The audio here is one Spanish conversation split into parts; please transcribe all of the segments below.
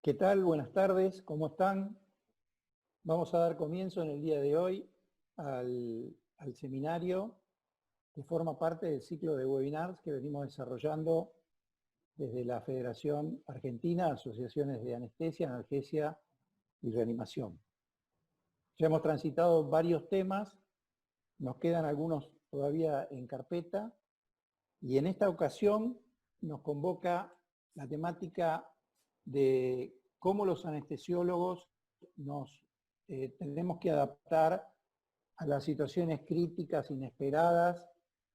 ¿Qué tal? Buenas tardes, ¿cómo están? Vamos a dar comienzo en el día de hoy al seminario que forma parte del ciclo de webinars que venimos desarrollando desde la Federación Argentina de Asociaciones de Anestesia, Analgesia y Reanimación. Ya hemos transitado varios temas, nos quedan algunos todavía en carpeta, y en esta ocasión nos convoca la temática de cómo los anestesiólogos nos tenemos que adaptar a las situaciones críticas, inesperadas,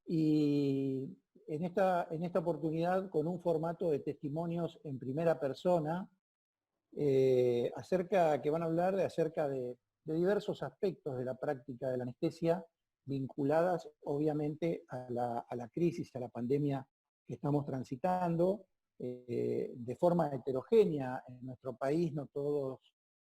y en esta oportunidad con un formato de testimonios en primera persona, que van a hablar acerca de diversos aspectos de la práctica de la anestesia, vinculadas obviamente a la crisis, a la pandemia que estamos transitando, de forma heterogénea en nuestro país. No todas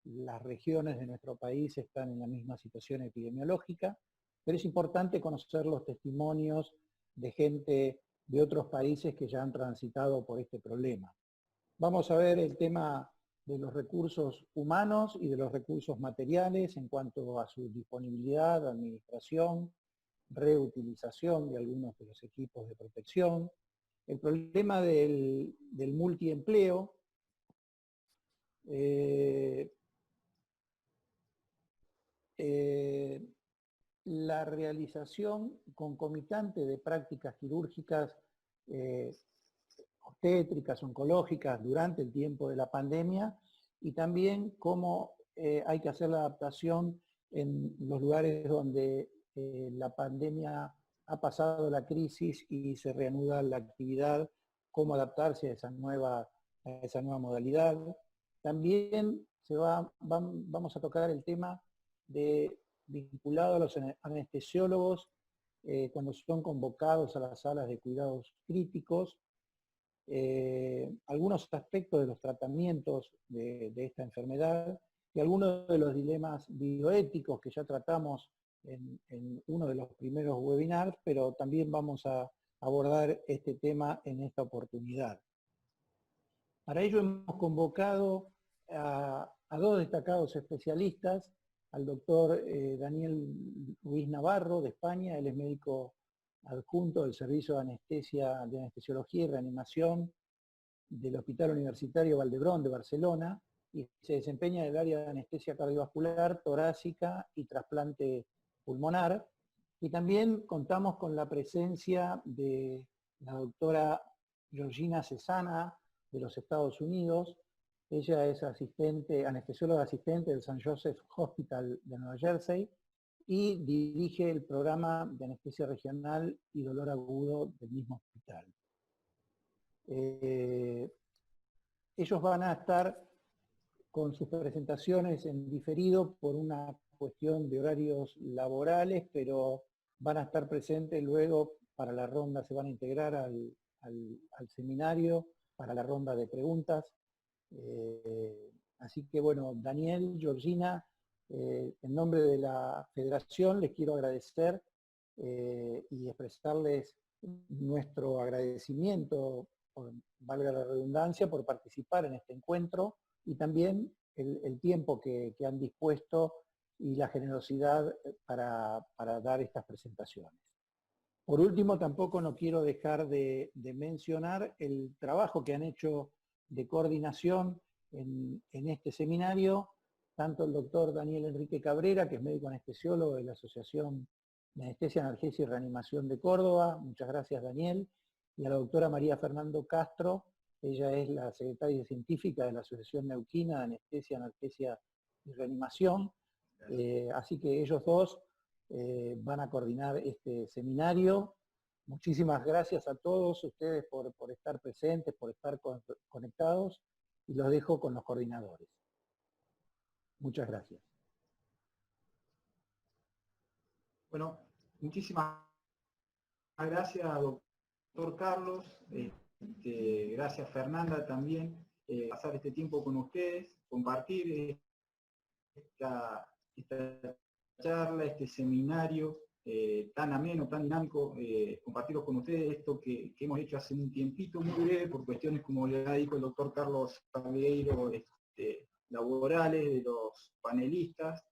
las regiones de nuestro país están en la misma situación epidemiológica, pero es importante conocer los testimonios de gente de otros países que ya han transitado por este problema. Vamos a ver el tema de los recursos humanos y de los recursos materiales en cuanto a su disponibilidad, administración, reutilización de algunos de los equipos de protección, el problema del multiempleo, la realización concomitante de prácticas quirúrgicas obstétricas, oncológicas durante el tiempo de la pandemia, y también cómo hay que hacer la adaptación en los lugares donde la pandemia ha pasado la crisis y se reanuda la actividad, cómo adaptarse a esa nueva modalidad. También vamos a tocar el tema vinculado a los anestesiólogos cuando son convocados a las salas de cuidados críticos, algunos aspectos de los tratamientos de esta enfermedad y algunos de los dilemas bioéticos que ya tratamos en uno de los primeros webinars, pero también vamos a abordar este tema en esta oportunidad. Para ello hemos convocado a dos destacados especialistas, al doctor Daniel Ruiz Navarro de España. Él es médico adjunto del Servicio de Anestesiología y Reanimación del Hospital Universitario Vall d'Hebron de Barcelona, y se desempeña en el área de anestesia cardiovascular, torácica y trasplante pulmonar. Y también contamos con la presencia de la doctora Georgina Cesana de los Estados Unidos. Ella es anestesióloga asistente del St. Joseph Hospital de Nueva Jersey y dirige el programa de anestesia regional y dolor agudo del mismo hospital. Ellos van a estar con sus presentaciones en diferido por una cuestión de horarios laborales, pero van a estar presentes luego para la ronda, se van a integrar al seminario para la ronda de preguntas. Así que bueno, Daniel, Georgina, en nombre de la Federación les quiero agradecer y expresarles nuestro agradecimiento, valga la redundancia, por participar en este encuentro, y también el tiempo que han dispuesto y la generosidad para dar estas presentaciones. Por último, tampoco no quiero dejar de mencionar el trabajo que han hecho de coordinación en este seminario, tanto el doctor Daniel Enrique Cabrera, que es médico anestesiólogo de la Asociación de Anestesia, Analgesia y Reanimación de Córdoba. Muchas gracias, Daniel. Y a la doctora María Fernando Castro. Ella es la secretaria científica de la Asociación Neuquina de Anestesia, Analgesia y Reanimación. Así que ellos dos van a coordinar este seminario. Muchísimas gracias a todos ustedes por estar presentes, por estar conectados, y los dejo con los coordinadores. Muchas gracias. Bueno, muchísimas gracias, doctor Carlos. Gracias, Fernanda, también. Pasar este tiempo con ustedes, compartir esta charla, este seminario tan ameno, tan dinámico, compartirlo con ustedes, esto que hemos hecho hace un tiempito, muy breve, por cuestiones, como le ha dicho el doctor Carlos Salgueiro, laborales de los panelistas.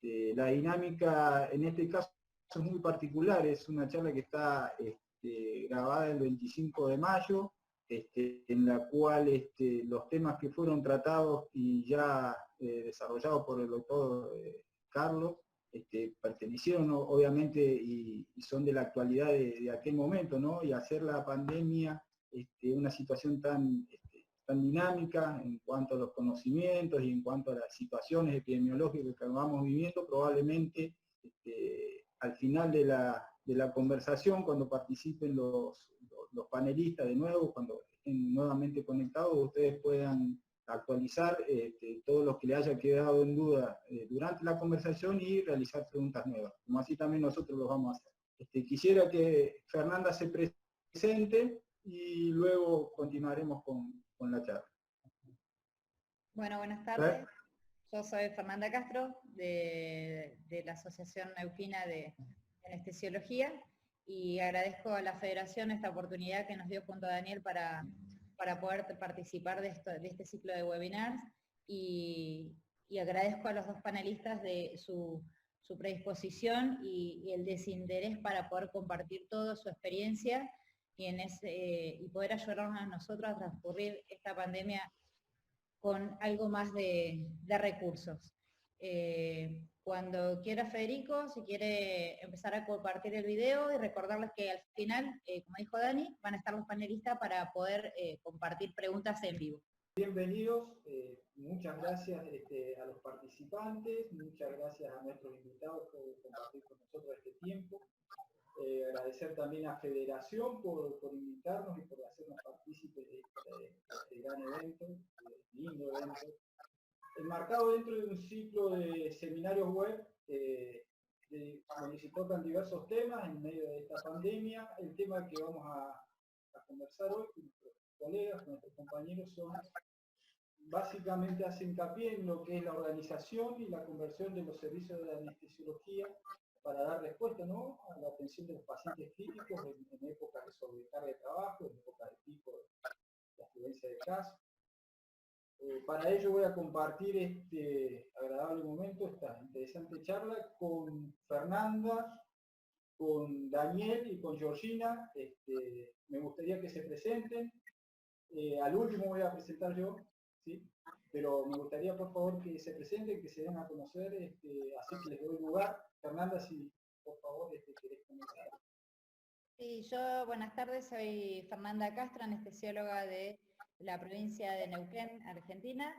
La dinámica en este caso es muy particular, es una charla que está grabada el 25 de mayo, en la cual los temas que fueron tratados y ya desarrollados por el doctor Carlos, pertenecieron obviamente y son de la actualidad de aquel momento, ¿no? Y hacer la pandemia una situación tan dinámica en cuanto a los conocimientos y en cuanto a las situaciones epidemiológicas que vamos viviendo, probablemente al final de la conversación, cuando participen los panelistas de nuevo, cuando estén nuevamente conectados, ustedes puedan actualizar todo lo que le haya quedado en duda durante la conversación y realizar preguntas nuevas, como así también nosotros lo vamos a hacer. Quisiera que Fernanda se presente y luego continuaremos con la charla. Bueno, buenas tardes. Yo soy Fernanda Castro, de la Asociación Neuquina de Anestesiología, y agradezco a la Federación esta oportunidad que nos dio junto a Daniel para poder participar de este ciclo de webinars, y agradezco a los dos panelistas de su predisposición y el desinterés para poder compartir toda su experiencia y poder ayudarnos a nosotros a transcurrir esta pandemia con algo más de recursos. Cuando quiera Federico, si quiere empezar a compartir el video, y recordarles que al final, como dijo Dani, van a estar los panelistas para poder compartir preguntas en vivo. Bienvenidos, muchas gracias a los participantes, muchas gracias a nuestros invitados por compartir con nosotros este tiempo. Agradecer también a Federación por invitarnos y por hacernos partícipes de este gran evento, lindo evento, enmarcado dentro de un ciclo de seminarios web donde se tocan diversos temas en medio de esta pandemia. El tema que vamos a conversar hoy con nuestros colegas, con nuestros compañeros, básicamente hace hincapié en lo que es la organización y la conversión de los servicios de anestesiología para dar respuesta, ¿no?, a la atención de los pacientes críticos en épocas de sobrecarga de trabajo, en épocas de pico de afluencia de casos. Para ello voy a compartir este agradable momento, esta interesante charla con Fernanda, con Daniel y con Georgina. Me gustaría que se presenten. Al último voy a presentar yo, ¿sí? Pero me gustaría por favor que se presenten, que se den a conocer, así que les doy lugar. Fernanda, si por favor querés comenzar. Sí, yo, buenas tardes, soy Fernanda Castro, anestesióloga de la provincia de Neuquén, Argentina,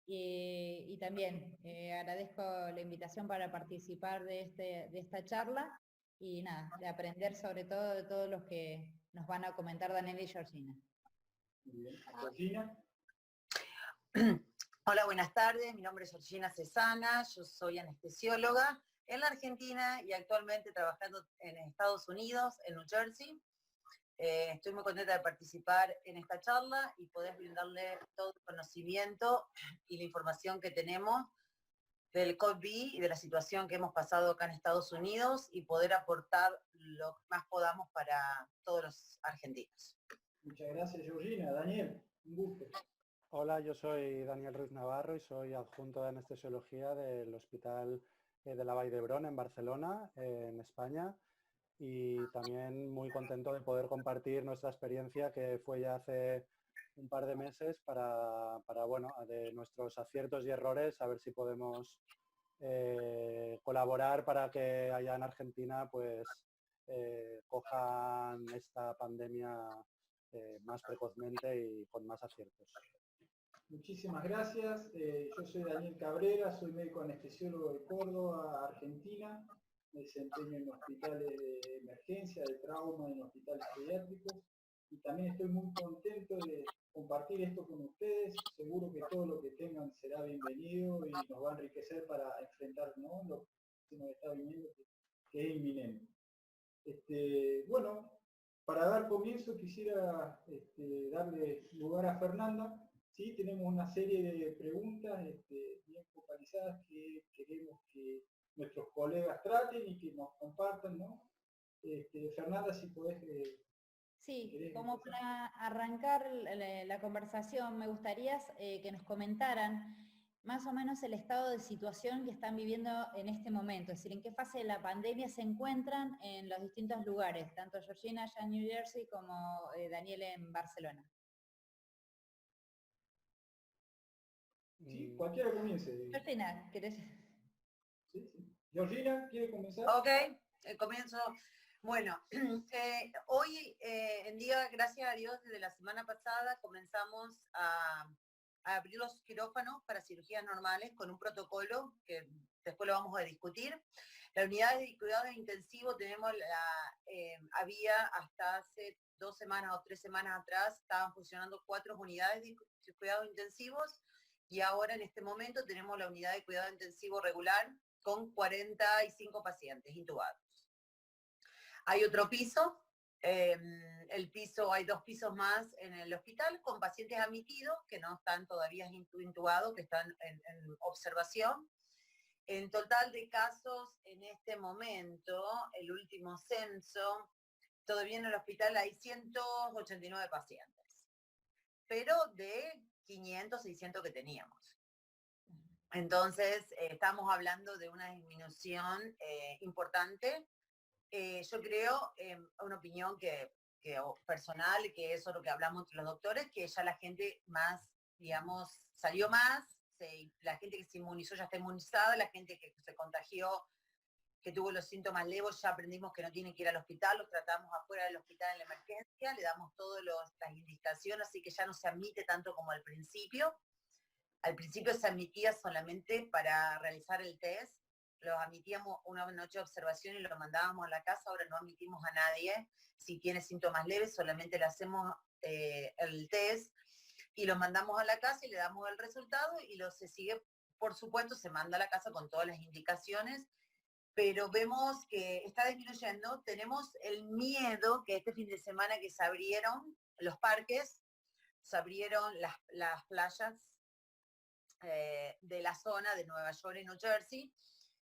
y también agradezco la invitación para participar de esta charla, y nada, de aprender sobre todo de todos los que nos van a comentar Daniel y Georgina. Muy bien. Georgina. Hola, buenas tardes, mi nombre es Georgina Cesana, yo soy anestesióloga en la Argentina y actualmente trabajando en Estados Unidos, en New Jersey. Estoy muy contenta de participar en esta charla y poder brindarle todo el conocimiento y la información que tenemos del COVID y de la situación que hemos pasado acá en Estados Unidos y poder aportar lo que más podamos para todos los argentinos. Muchas gracias, Georgina. Daniel, un gusto. Hola, yo soy Daniel Ruiz Navarro y soy adjunto de anestesiología del Hospital de la Vall d'Hebron en Barcelona, en España, y también muy contento de poder compartir nuestra experiencia, que fue ya hace un par de meses, para bueno, de nuestros aciertos y errores, a ver si podemos colaborar para que allá en Argentina pues cojan esta pandemia más precozmente y con más aciertos. Muchísimas gracias. Yo soy Daniel Cabrera, soy médico anestesiólogo de Córdoba, Argentina. Me desempeño en hospitales de emergencia, de trauma, en hospitales pediátricos. Y también estoy muy contento de compartir esto con ustedes. Seguro que todo lo que tengan será bienvenido y nos va a enriquecer para enfrentar, ¿no?, lo que nos está viniendo, que es inminente. Bueno, para dar comienzo quisiera darle lugar a Fernanda. Sí, tenemos una serie de preguntas bien focalizadas que queremos que nuestros colegas traten y que nos compartan, ¿no? Fernanda, si podés Sí, como para arrancar la conversación, me gustaría que nos comentaran más o menos el estado de situación que están viviendo en este momento, es decir, en qué fase de la pandemia se encuentran en los distintos lugares, tanto Georgina allá en New Jersey como Daniel en Barcelona. Sí, cualquiera comience. Georgina, ¿querés? Sí, sí. Georgina, ¿quiere comenzar? Ok, comienzo. Bueno, hoy en día, gracias a Dios, desde la semana pasada comenzamos a abrir los quirófanos para cirugías normales con un protocolo que después lo vamos a discutir. La unidad de cuidados intensivos había hasta hace 2 semanas o 3 semanas atrás, estaban funcionando 4 unidades de cuidados intensivos y ahora en este momento tenemos la unidad de cuidado intensivo regular con 45 pacientes intubados. Hay otro piso, hay 2 pisos más en el hospital con pacientes admitidos que no están todavía intubados, que están en observación. En total de casos en este momento, el último censo, todavía en el hospital hay 189 pacientes, pero de 500, 600 que teníamos. Entonces, estamos hablando de una disminución importante. Yo creo, una opinión que personal, que eso es lo que hablamos entre los doctores, que ya la gente más, digamos, salió más, la gente que se inmunizó ya está inmunizada, la gente que se contagió, que tuvo los síntomas leves, ya aprendimos que no tienen que ir al hospital, los tratamos afuera del hospital en la emergencia, le damos todas las indicaciones, así que ya no se admite tanto como al principio. Al principio se admitía solamente para realizar el test, los admitíamos una noche de observación y lo mandábamos a la casa, ahora no admitimos a nadie. Si tiene síntomas leves, solamente le hacemos el test y lo mandamos a la casa y le damos el resultado y se sigue, por supuesto, se manda a la casa con todas las indicaciones, pero vemos que está disminuyendo. Tenemos el miedo que este fin de semana que se abrieron los parques, se abrieron las playas de la zona de Nueva York y New Jersey,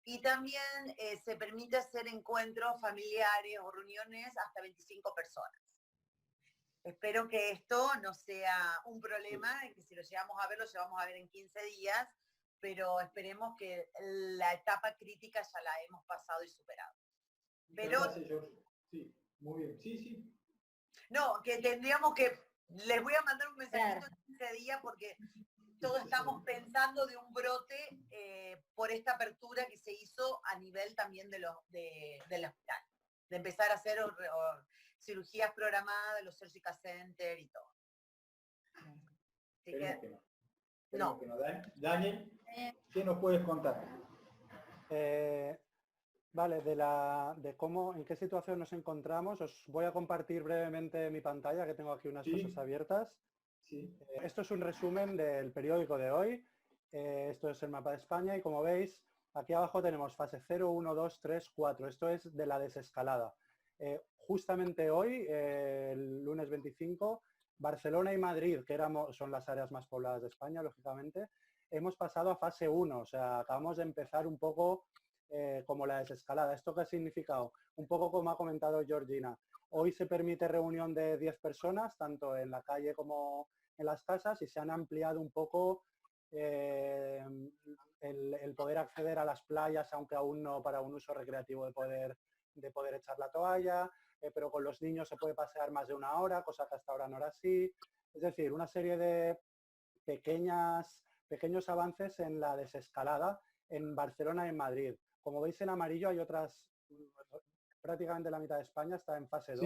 y también se permite hacer encuentros familiares o reuniones hasta 25 personas. Espero que esto no sea un problema, que si lo llevamos a ver en 15 días, pero esperemos que la etapa crítica ya la hemos pasado y superado. Pero, gracias, George. Sí, muy bien. Sí, sí. No, que tendríamos que, les voy a mandar un mensajito en 15 días porque todos estamos pensando de un brote por esta apertura que se hizo a nivel también del hospital, de empezar a hacer cirugías programadas, los surgical center y todo. Así que, no. Daniel, ¿qué nos puedes contar? Vale, de cómo, en qué situación nos encontramos, os voy a compartir brevemente mi pantalla, que tengo aquí unas cosas abiertas. Sí. Esto es un resumen del periódico de hoy. Esto es el mapa de España y como veis, aquí abajo tenemos fase 0, 1, 2, 3, 4. Esto es de la desescalada. Justamente hoy, el lunes 25, Barcelona y Madrid, que son las áreas más pobladas de España, lógicamente, hemos pasado a fase 1. O sea, acabamos de empezar un poco como la desescalada. ¿Esto qué ha significado? Un poco como ha comentado Georgina. Hoy se permite reunión de 10 personas, tanto en la calle como en las casas, y se han ampliado un poco el poder acceder a las playas, aunque aún no para un uso recreativo de poder echar la toalla, pero con los niños se puede pasear más de 1 hora, cosa que hasta ahora no era así. Es decir, una serie de pequeños avances en la desescalada en Barcelona y en Madrid. Como veis en amarillo hay otras, prácticamente la mitad de España está en fase 2,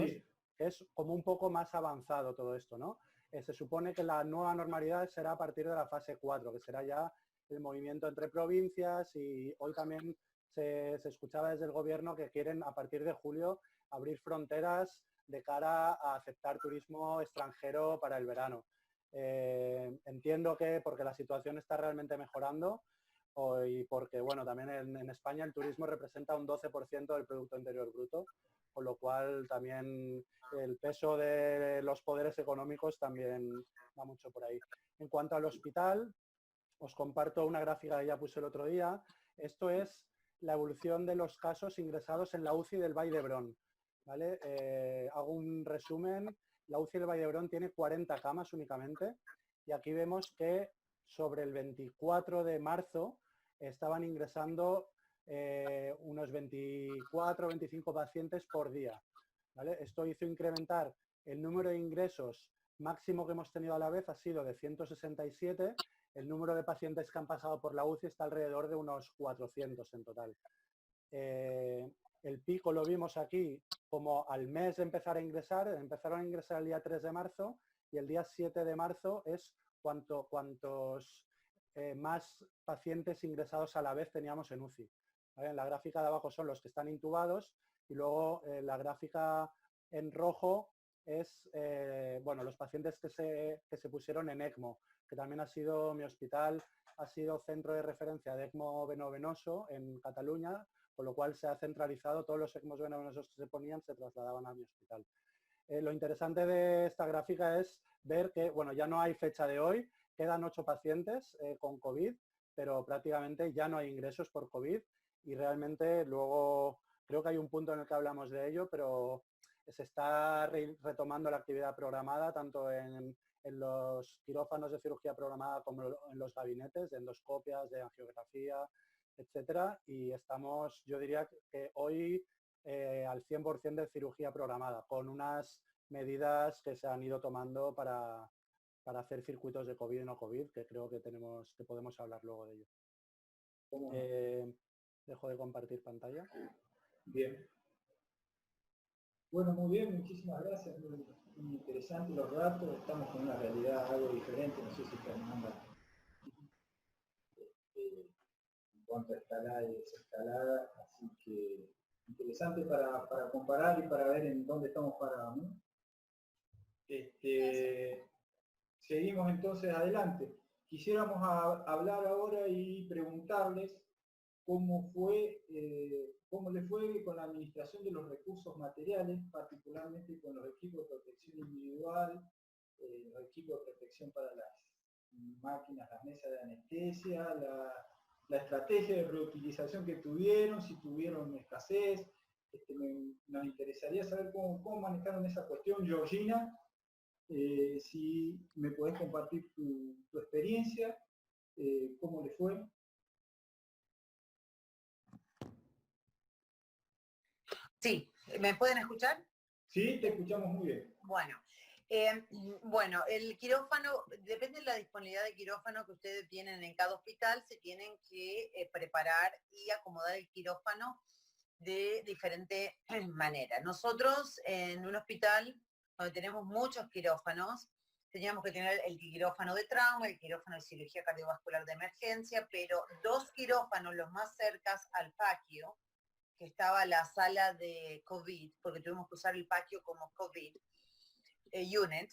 que es como un poco más avanzado todo esto, ¿no? Se supone que la nueva normalidad será a partir de la fase 4, que será ya el movimiento entre provincias, y hoy también se escuchaba desde el gobierno que quieren a partir de julio abrir fronteras de cara a aceptar turismo extranjero para el verano. Entiendo que porque la situación está realmente mejorando y porque, bueno, también en España el turismo representa un 12% del Producto Interior Bruto, con lo cual también el peso de los poderes económicos también va mucho por ahí. En cuanto al hospital, os comparto una gráfica que ya puse el otro día. Esto es la evolución de los casos ingresados en la UCI del Vall d'Hebron. ¿vale? Hago un resumen. La UCI del Vall d'Hebron tiene 40 camas únicamente y aquí vemos que sobre el 24 de marzo estaban ingresando unos 24 o 25 pacientes por día, ¿vale? Esto hizo incrementar el número de ingresos máximo que hemos tenido a la vez, ha sido de 167. El número de pacientes que han pasado por la UCI está alrededor de unos 400 en total. El pico lo vimos aquí como al mes de empezar a ingresar, empezaron a ingresar el día 3 de marzo y el día 7 de marzo es cuantos más pacientes ingresados a la vez teníamos en UCI. ¿Vale? En la gráfica de abajo son los que están intubados y luego la gráfica en rojo es bueno, los pacientes que se pusieron en ECMO, que también ha sido mi hospital, ha sido centro de referencia de ECMO venovenoso en Cataluña, con lo cual se ha centralizado, todos los ECMOs venovenosos que se ponían se trasladaban a mi hospital. Lo interesante de esta gráfica es ver que, bueno, ya no hay fecha de hoy, quedan 8 pacientes con COVID, pero prácticamente ya no hay ingresos por COVID y realmente luego creo que hay un punto en el que hablamos de ello, pero se está retomando la actividad programada tanto en los quirófanos de cirugía programada como en los gabinetes de endoscopias, de angiografía, etcétera, y estamos, yo diría que hoy al 100% de cirugía programada, con unas medidas que se han ido tomando para hacer circuitos de COVID y no COVID, que creo que podemos hablar luego de ello. Dejo de compartir pantalla. Bien. Bueno, muy bien, muchísimas gracias. Muy interesantes los datos. Estamos con una realidad algo diferente. No sé si Fernanda en cuanto a escalada y desescalada. Así que interesante para comparar y para ver en dónde estamos parados, ¿no? Seguimos entonces adelante. Quisiéramos hablar ahora y preguntarles cómo le fue con la administración de los recursos materiales, particularmente con los equipos de protección individual, los equipos de protección para las máquinas, las mesas de anestesia, la estrategia de reutilización que tuvieron, si tuvieron escasez. Nos interesaría saber cómo manejaron esa cuestión. Georgina, si me podés compartir tu experiencia, cómo le fue. Sí, ¿me pueden escuchar? Sí, te escuchamos muy bien. Bueno, el quirófano, depende de la disponibilidad de quirófano que ustedes tienen en cada hospital, se tienen que preparar y acomodar el quirófano de diferente manera. Nosotros en un hospital donde tenemos muchos quirófanos, teníamos que tener el quirófano de trauma, el quirófano de cirugía cardiovascular de emergencia, pero 2 quirófanos los más cercas al patio, que estaba la sala de COVID, porque tuvimos que usar el patio como COVID unit,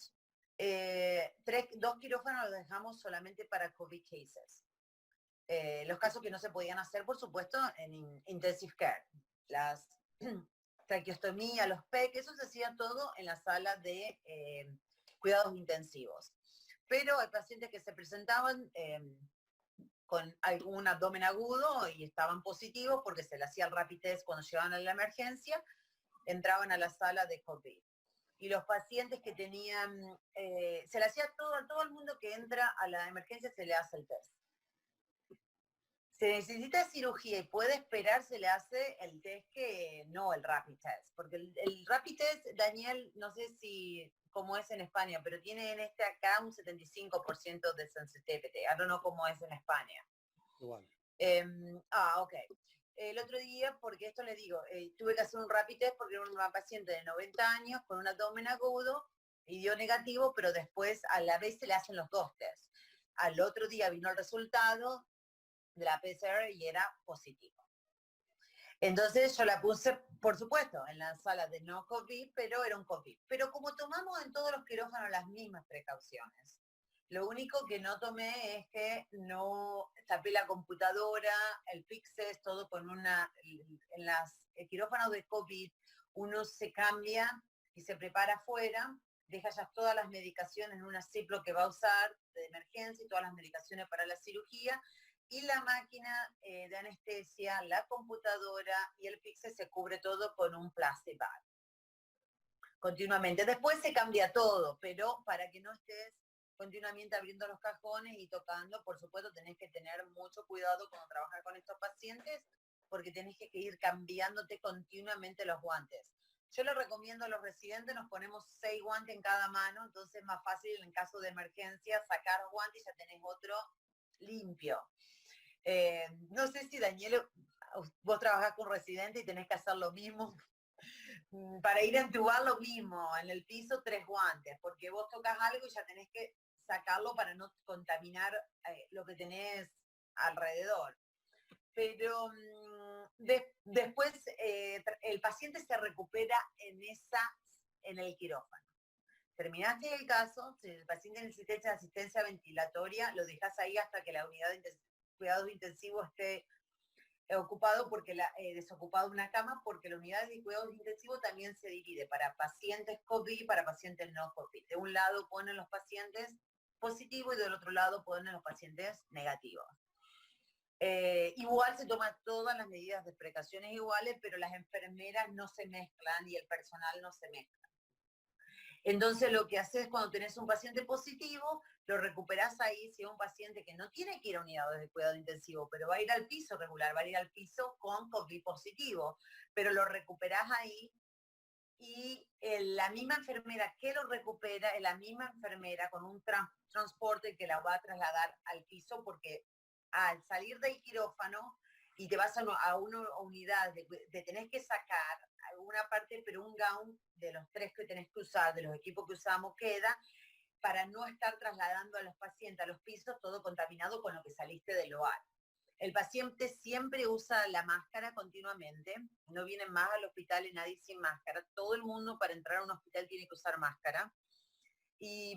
2 quirófanos los dejamos solamente para COVID cases. Los casos que no se podían hacer, por supuesto, en intensive care. Las traqueostomía, los PEC, eso se hacía todo en la sala de cuidados intensivos. Pero hay pacientes que se presentaban con algún abdomen agudo y estaban positivos porque se le hacía el rapid test cuando llegaban a la emergencia, entraban a la sala de COVID. Y los pacientes que tenían, se le hacía a todo el mundo que entra a la emergencia se le hace el test. Se necesita cirugía y puede esperar, se le hace el test que no el rapid test. Porque el rapid test, Daniel, no sé cómo es en España, pero tiene en acá un 75% de sensitivity. I don't know cómo es en España. Igual. Ok. El otro día, porque esto les digo, tuve que hacer un rapid test porque era una paciente de 90 años con un abdomen agudo y dio negativo, pero después a la vez se le hacen los 2 tests. Al otro día vino el resultado de la PCR y era positivo. Entonces yo la puse, por supuesto, en la sala de no COVID, pero era un COVID. Pero como tomamos en todos los quirófanos las mismas precauciones, lo único que no tomé es que no tapé la computadora, el Pixes, todo con en las quirófanos de COVID, uno se cambia y se prepara afuera, deja ya todas las medicaciones en una Ziploc que va a usar de emergencia y todas las medicaciones para la cirugía, y la máquina de anestesia, la computadora y el Pixes se cubre todo con un plastic bag. continuamente. Después se cambia todo, pero para que no estés continuamente abriendo los cajones y tocando, por supuesto tenés que tener mucho cuidado cuando trabajas con estos pacientes, porque tenés que ir cambiándote continuamente los guantes. Yo les recomiendo a los residentes, nos ponemos 6 guantes en cada mano, entonces es más fácil en caso de emergencia sacar los guantes y ya tenés otro limpio. No sé si Daniel, vos trabajás con residentes y tenés que hacer lo mismo. Para ir a entubar lo mismo, en el piso 3 guantes, porque vos tocas algo y ya tenés que sacarlo para no contaminar lo que tenés alrededor. Pero después el paciente se recupera en el quirófano. Terminaste el caso, si el paciente necesita asistencia ventilatoria, lo dejas ahí hasta que la unidad de cuidados intensivos esté ocupado, porque desocupado una cama, porque la unidad de cuidados intensivos también se divide para pacientes COVID y para pacientes no COVID. De un lado ponen los pacientes positivos y del otro lado ponen los pacientes negativos. Igual se toman todas las medidas de precauciones iguales, pero las enfermeras no se mezclan y el personal no se mezcla. Entonces lo que haces cuando tenés un paciente positivo, lo recuperás ahí. Si es un paciente que no tiene que ir a unidades de cuidado intensivo, pero va a ir al piso regular, va a ir al piso con COVID positivo, pero lo recuperás ahí, y la misma enfermera que lo recupera es la misma enfermera con un transporte que la va a trasladar al piso, porque al salir del quirófano y te vas a una unidad de tenés que sacar alguna parte, pero un gown de los 3 que tenés que usar, de los equipos que usamos, queda para no estar trasladando a los pacientes a los pisos todo contaminado con lo que saliste del OAR. El paciente siempre usa la máscara continuamente, no viene más al hospital y nadie sin máscara. Todo el mundo para entrar a un hospital tiene que usar máscara. Y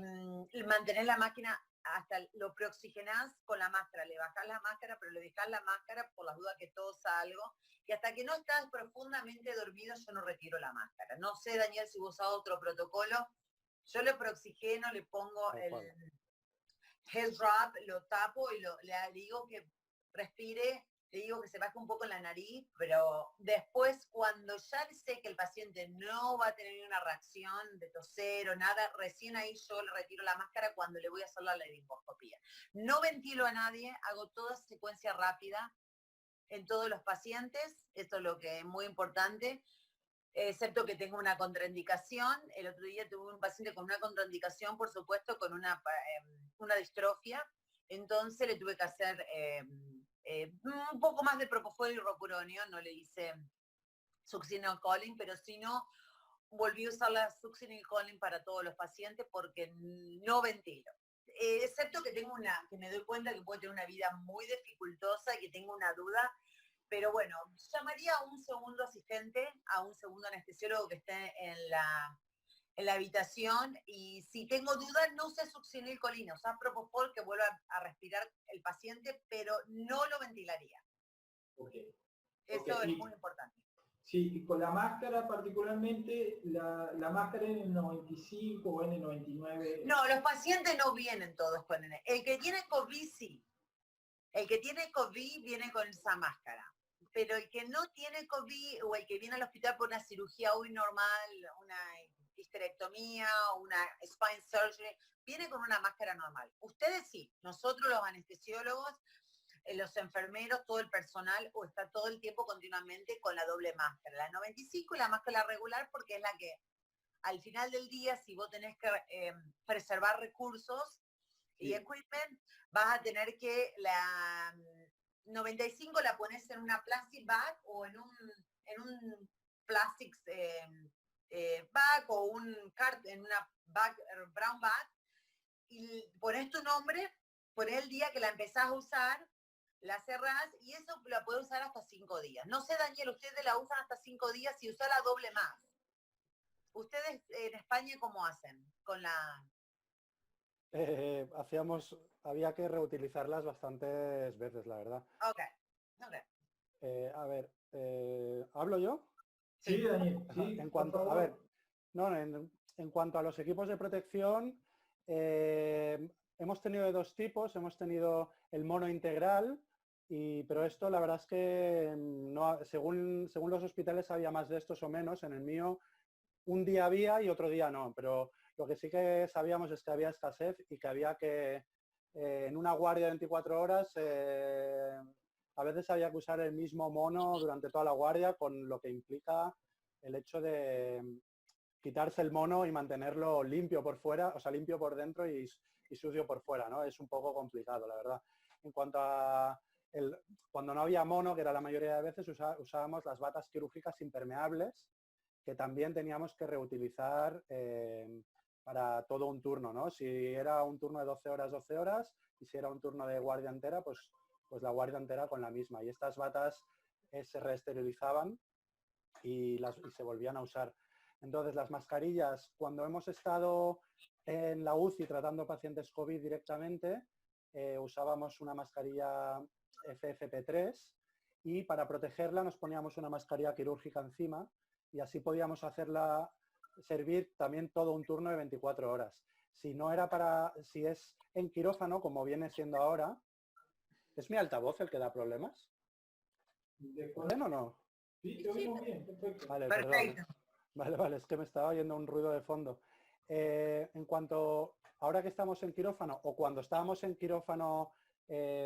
mantener la máquina hasta lo preoxigenás con la máscara, le bajás la máscara, pero le dejás la máscara por las dudas que tosa algo, y hasta que no estás profundamente dormido yo no retiro la máscara. No sé, Daniel, si vos usás otro protocolo. Yo le preoxigeno, le pongo el head wrap, lo tapo y le digo que respire, le digo que se baje un poco en la nariz, pero después cuando ya sé que el paciente no va a tener una reacción de toser o nada, recién ahí yo le retiro la máscara cuando le voy a hacer la laringoscopía. No ventilo a nadie, hago toda secuencia rápida en todos los pacientes, esto es lo que es muy importante, excepto que tenga una contraindicación. El otro día tuve un paciente con una contraindicación, por supuesto, con una distrofia, entonces le tuve que hacer un poco más de propofol y ropuronio, no le hice succinylcholine, pero si no, volví a usar la succinylcholine para todos los pacientes porque no ventilo. Excepto que que me doy cuenta que puede tener una vida muy dificultosa y que tengo una duda, pero bueno, llamaría a un segundo asistente, a un segundo anestesiólogo que esté en la habitación, y si tengo dudas no use succinylcholine, usa propofol que vuelva a respirar el paciente, pero no lo ventilaría. Okay. Eso es muy importante. Sí, y con la máscara particularmente, la máscara N95 o N99. No, los pacientes no vienen todos con N. El que tiene COVID sí. El que tiene COVID viene con esa máscara. Pero el que no tiene COVID o el que viene al hospital por una cirugía muy normal, una histerectomía o una spine surgery, viene con una máscara normal. Ustedes sí, nosotros los anestesiólogos, los enfermeros, todo el personal, o está todo el tiempo continuamente con la doble máscara, la 95 y la máscara regular, porque es la que al final del día, si vos tenés que preservar recursos y equipment, vas a tener que la 95 la pones en una plastic bag o en un plastic bag o en una bag, brown bag, y pones tu nombre, pones el día que la empezás a usar, la cerrás y eso la puedes usar hasta 5 días. No sé, Daniel, ustedes la usan hasta 5 días y usar la doble más. ¿Ustedes en España cómo hacen con la...? Había que reutilizarlas bastantes veces, la verdad. Ok. A ver, ¿hablo yo? Sí, Daniel. Sí, en cuanto a los equipos de protección, hemos tenido de 2 tipos. Hemos tenido el mono integral, pero esto la verdad es que no, según los hospitales había más de estos o menos. En el mío un día había y otro día no, pero lo que sí que sabíamos es que había escasez y que había que, en una guardia de 24 horas, a veces había que usar el mismo mono durante toda la guardia, con lo que implica el hecho de quitarse el mono y mantenerlo limpio por fuera, o sea, limpio por dentro y sucio por fuera, ¿no? Es un poco complicado, la verdad. En cuanto a cuando no había mono, que era la mayoría de veces, usábamos las batas quirúrgicas impermeables, que también teníamos que reutilizar para todo un turno, ¿no? Si era un turno de 12 horas, y si era un turno de guardia entera, pues la guardia entera con la misma. Y estas batas se reesterilizaban y se volvían a usar. Entonces, las mascarillas, cuando hemos estado en la UCI tratando pacientes COVID directamente, usábamos una mascarilla FFP3 y para protegerla nos poníamos una mascarilla quirúrgica encima y así podíamos hacerla servir también todo un turno de 24 horas. Si es en quirófano, como viene siendo ahora, ¿es mi altavoz el que da problemas? ¿Bien o no? Sí, te oímos bien, perfecto. Vale, Perfecto. Perdón. Vale, es que me estaba oyendo un ruido de fondo. En cuanto, ahora que estamos en quirófano, o cuando estábamos en quirófano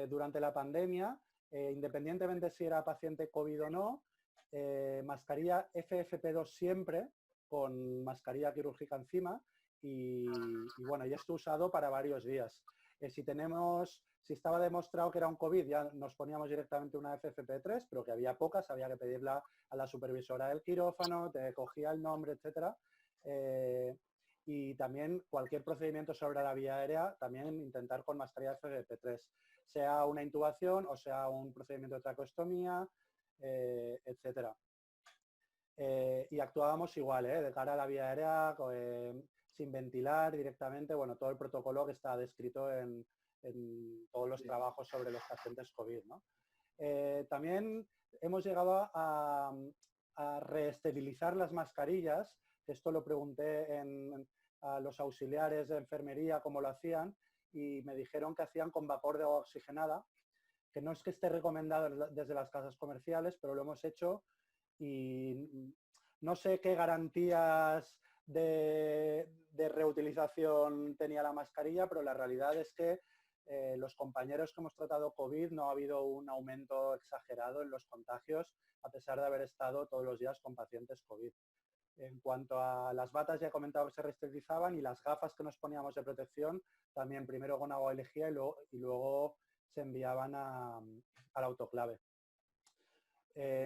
durante la pandemia, independientemente si era paciente COVID o no, mascarilla FFP2 siempre, con mascarilla quirúrgica encima, y bueno, y esto usado para varios días. Si estaba demostrado que era un COVID, ya nos poníamos directamente una FFP3, pero que había pocas, había que pedirla a la supervisora del quirófano, te cogía el nombre, etcétera. Y también cualquier procedimiento sobre la vía aérea, también intentar con mascarilla FFP3, sea una intubación o sea un procedimiento de traqueostomía, etcétera. Y actuábamos igual, de cara a la vía aérea, sin ventilar directamente, bueno, todo el protocolo que está descrito en todos los trabajos sobre los pacientes COVID, ¿no? También hemos llegado a reesterilizar las mascarillas, que esto lo pregunté a los auxiliares de enfermería cómo lo hacían, y me dijeron que hacían con vapor de agua oxigenada, que no es que esté recomendado desde las casas comerciales, pero lo hemos hecho y no sé qué garantías de reutilización tenía la mascarilla, pero la realidad es que los compañeros que hemos tratado COVID no ha habido un aumento exagerado en los contagios, a pesar de haber estado todos los días con pacientes COVID. En cuanto a las batas, ya he comentado que se reesterilizaban, y las gafas que nos poníamos de protección, también primero con agua y lejía y luego se enviaban al autoclave.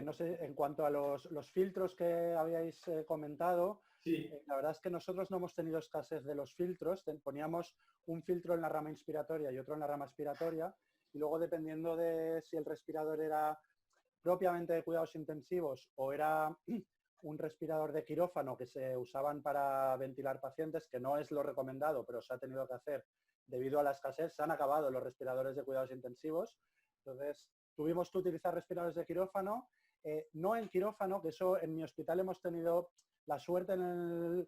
No sé, en cuanto a los filtros que habíais comentado, sí. La verdad es que nosotros no hemos tenido escasez de los filtros. Poníamos un filtro en la rama inspiratoria y otro en la rama expiratoria, y luego, dependiendo de si el respirador era propiamente de cuidados intensivos o era un respirador de quirófano que se usaban para ventilar pacientes, que no es lo recomendado, pero se ha tenido que hacer debido a la escasez, se han acabado los respiradores de cuidados intensivos. Entonces, tuvimos que utilizar respiradores de quirófano, no en quirófano, que eso en mi hospital hemos tenido la suerte un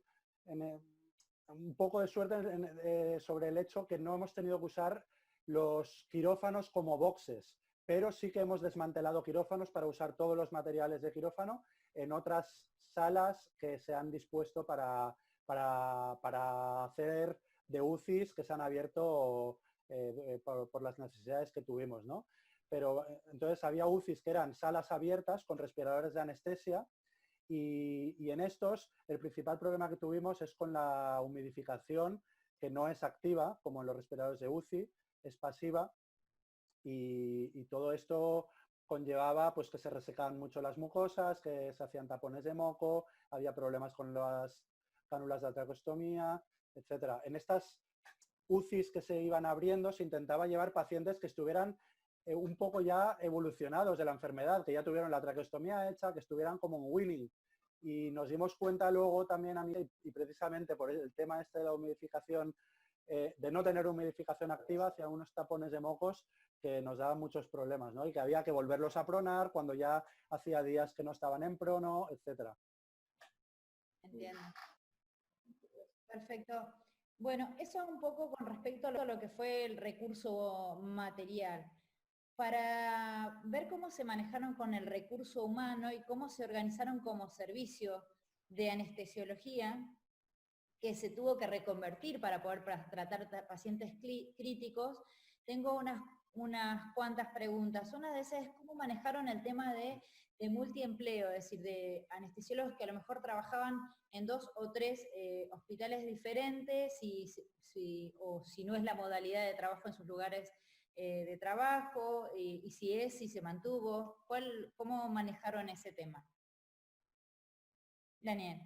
poco de suerte sobre el hecho que no hemos tenido que usar los quirófanos como boxes, pero sí que hemos desmantelado quirófanos para usar todos los materiales de quirófano en otras salas que se han dispuesto para hacer de UCIs que se han abierto por las necesidades que tuvimos, ¿no? Pero entonces había UCIs que eran salas abiertas con respiradores de anestesia, y en estos el principal problema que tuvimos es con la humidificación, que no es activa como en los respiradores de UCI, es pasiva, y todo esto conllevaba pues que se resecaban mucho las mucosas, que se hacían tapones de moco, había problemas con las cánulas de traqueostomía, etcétera. En estas UCIs que se iban abriendo se intentaba llevar pacientes que estuvieran un poco ya evolucionados de la enfermedad, que ya tuvieron la traqueostomía hecha, que estuvieran como en winning. Y nos dimos cuenta luego también, y precisamente por el tema este de la humidificación, de no tener humidificación activa, hacia unos tapones de mocos que nos daban muchos problemas, ¿no? Y que había que volverlos a pronar cuando ya hacía días que no estaban en prono, etcétera. Entiendo. Perfecto. Bueno, eso un poco con respecto a lo que fue el recurso material. Para ver cómo se manejaron con el recurso humano y cómo se organizaron como servicio, de anestesiología que se tuvo que reconvertir para poder tratar pacientes críticos, tengo unas cuantas preguntas. Una de esas es cómo manejaron el tema de multiempleo, es decir, de anestesiólogos que a lo mejor trabajaban en 2 o 3 hospitales diferentes, o si no es la modalidad de trabajo en sus lugares de trabajo, y si se mantuvo. ¿Cómo manejaron ese tema? Daniel.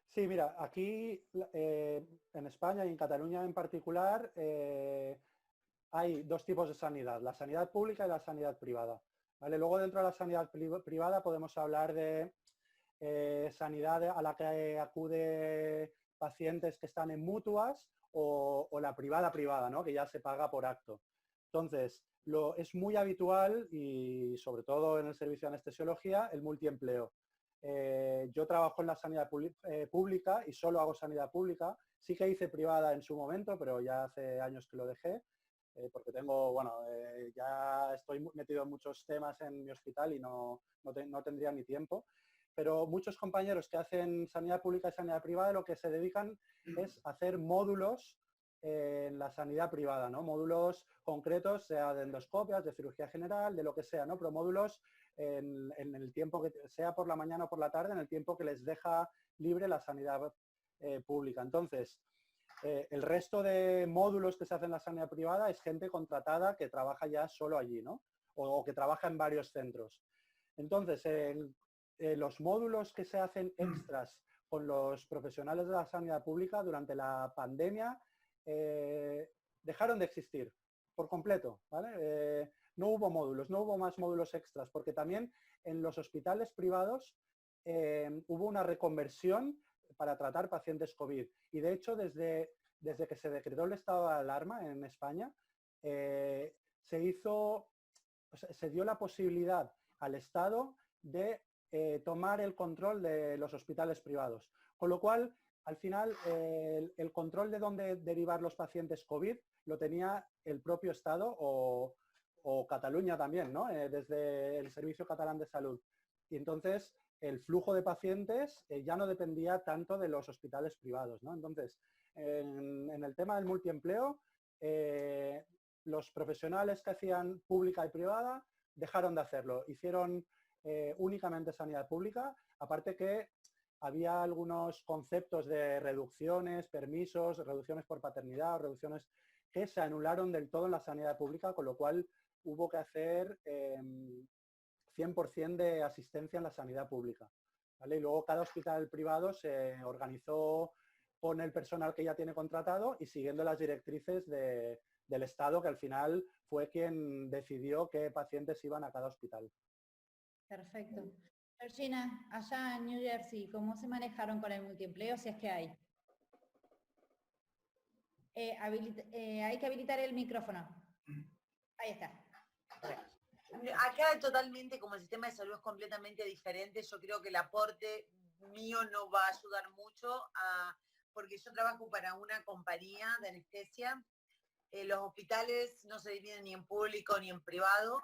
Sí, mira, aquí en España y en Cataluña en particular hay 2 tipos de sanidad, la sanidad pública y la sanidad privada. ¿Vale? Luego dentro de la sanidad privada podemos hablar de sanidad a la que acude pacientes que están en mutuas o la privada, ¿no? Que ya se paga por acto. Entonces, es muy habitual y sobre todo en el servicio de anestesiología el multiempleo. Yo trabajo en la sanidad pública y solo hago sanidad pública. Sí que hice privada en su momento, pero ya hace años que lo dejé, porque ya estoy metido en muchos temas en mi hospital y no tendría ni tiempo. Pero muchos compañeros que hacen sanidad pública y sanidad privada lo que se dedican es hacer módulos en la sanidad privada, ¿no? Módulos concretos, sea de endoscopias, de cirugía general, de lo que sea, ¿no? Pero módulos en el tiempo que sea por la mañana o por la tarde, en el tiempo que les deja libre la sanidad pública. Entonces, el resto de módulos que se hacen en la sanidad privada es gente contratada que trabaja ya solo allí, ¿no? O que trabaja en varios centros. Entonces, los módulos que se hacen extras con los profesionales de la sanidad pública durante la pandemia dejaron de existir por completo, ¿vale? No hubo módulos, no hubo más módulos extras, porque también en los hospitales privados hubo una reconversión para tratar pacientes COVID. Y de hecho, desde que se decretó el estado de alarma en España, se dio la posibilidad al Estado de tomar el control de los hospitales privados. Con lo cual, al final, el control de dónde derivar los pacientes COVID lo tenía el propio Estado o Cataluña también, ¿no? Desde el Servicio Catalán de Salud. Y entonces, el flujo de pacientes ya no dependía tanto de los hospitales privados, ¿no? Entonces, en el tema del multiempleo, los profesionales que hacían pública y privada dejaron de hacerlo. Hicieron únicamente sanidad pública, aparte que había algunos conceptos de reducciones, permisos, reducciones por paternidad, reducciones que se anularon del todo en la sanidad pública, con lo cual hubo que hacer 100% de asistencia en la sanidad pública, ¿vale? Y luego cada hospital privado se organizó con el personal que ya tiene contratado y siguiendo las directrices del Estado, que al final fue quien decidió qué pacientes iban a cada hospital. Perfecto. Georgina, allá en New Jersey, ¿cómo se manejaron con el multiempleo, si es que hay? Hay que habilitar el micrófono. Ahí está. Acá totalmente, como el sistema de salud es completamente diferente, yo creo que el aporte mío no va a ayudar mucho, porque yo trabajo para una compañía de anestesia. Los hospitales no se dividen ni en público ni en privado,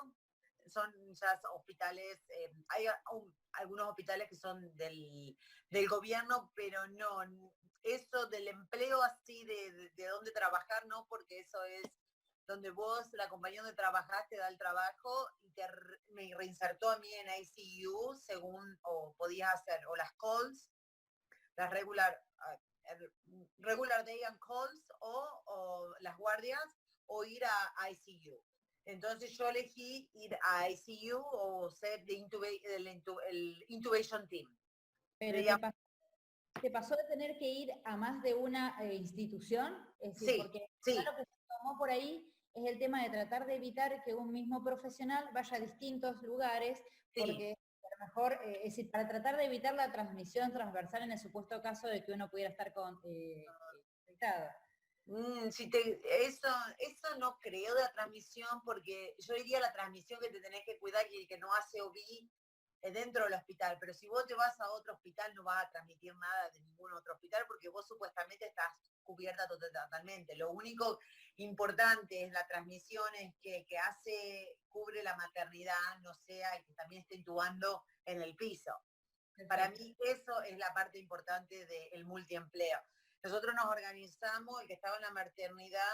son ya hospitales, hay algunos hospitales que son del gobierno, pero no, eso del empleo así, de dónde trabajar, no, porque eso es donde vos, la compañía donde trabajás te da el trabajo y me reinsertó a mí en ICU según, o podías hacer, o las calls, las regular day and calls, o las guardias, o ir a ICU. Entonces yo elegí ir a ICU o ser el intubation team. Pero ¿te pasó de tener que ir a más de una institución? Es decir, sí, porque sí. lo que se tomó por ahí es el tema de tratar de evitar que un mismo profesional vaya a distintos lugares, sí. Porque a lo mejor, es decir, para tratar de evitar la transmisión transversal en el supuesto caso de que uno pudiera estar infectado. Eso no creo de la transmisión, porque yo diría la transmisión que te tenés que cuidar y el que no hace OB dentro del hospital, pero si vos te vas a otro hospital no vas a transmitir nada de ningún otro hospital porque vos supuestamente estás cubierta totalmente. Lo único importante es la transmisión, es que cubre la maternidad, no sea que también esté intubando en el piso. Para mí eso es la parte importante del multiempleo. Nosotros nos organizamos, el que estaba en la maternidad,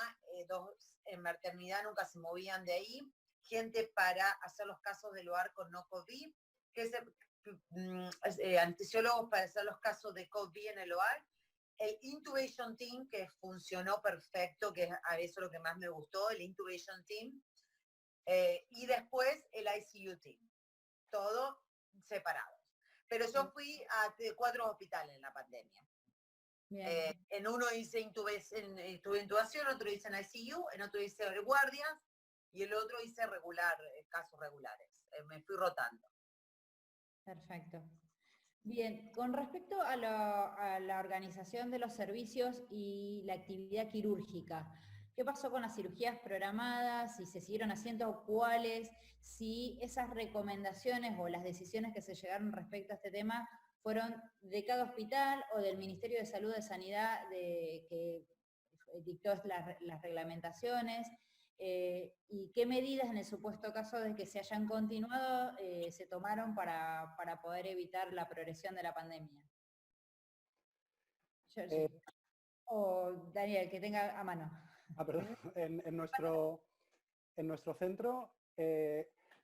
en maternidad nunca se movían de ahí, gente para hacer los casos del hogar con no COVID, anestesiólogos para hacer los casos de COVID en el hogar, el intubation team, que funcionó perfecto, que es a eso lo que más me gustó, el intubation team, y después el ICU team, todo separado. Pero yo fui a 4 hospitales en la pandemia. En uno hice intubación, otro hice en ICU, en otro hice guardias y el otro hice casos regulares. Me fui rotando. Perfecto. Bien, con respecto a la organización de los servicios y la actividad quirúrgica, ¿qué pasó con las cirugías programadas? ¿Si se siguieron haciendo, cuáles? Si esas recomendaciones o las decisiones que se llegaron respecto a este tema fueron de cada hospital o del Ministerio de Salud de Sanidad que dictó las reglamentaciones, y qué medidas en el supuesto caso de que se hayan continuado se tomaron para poder evitar la progresión de la pandemia. O Daniel, que tenga a mano. Perdón. En nuestro centro,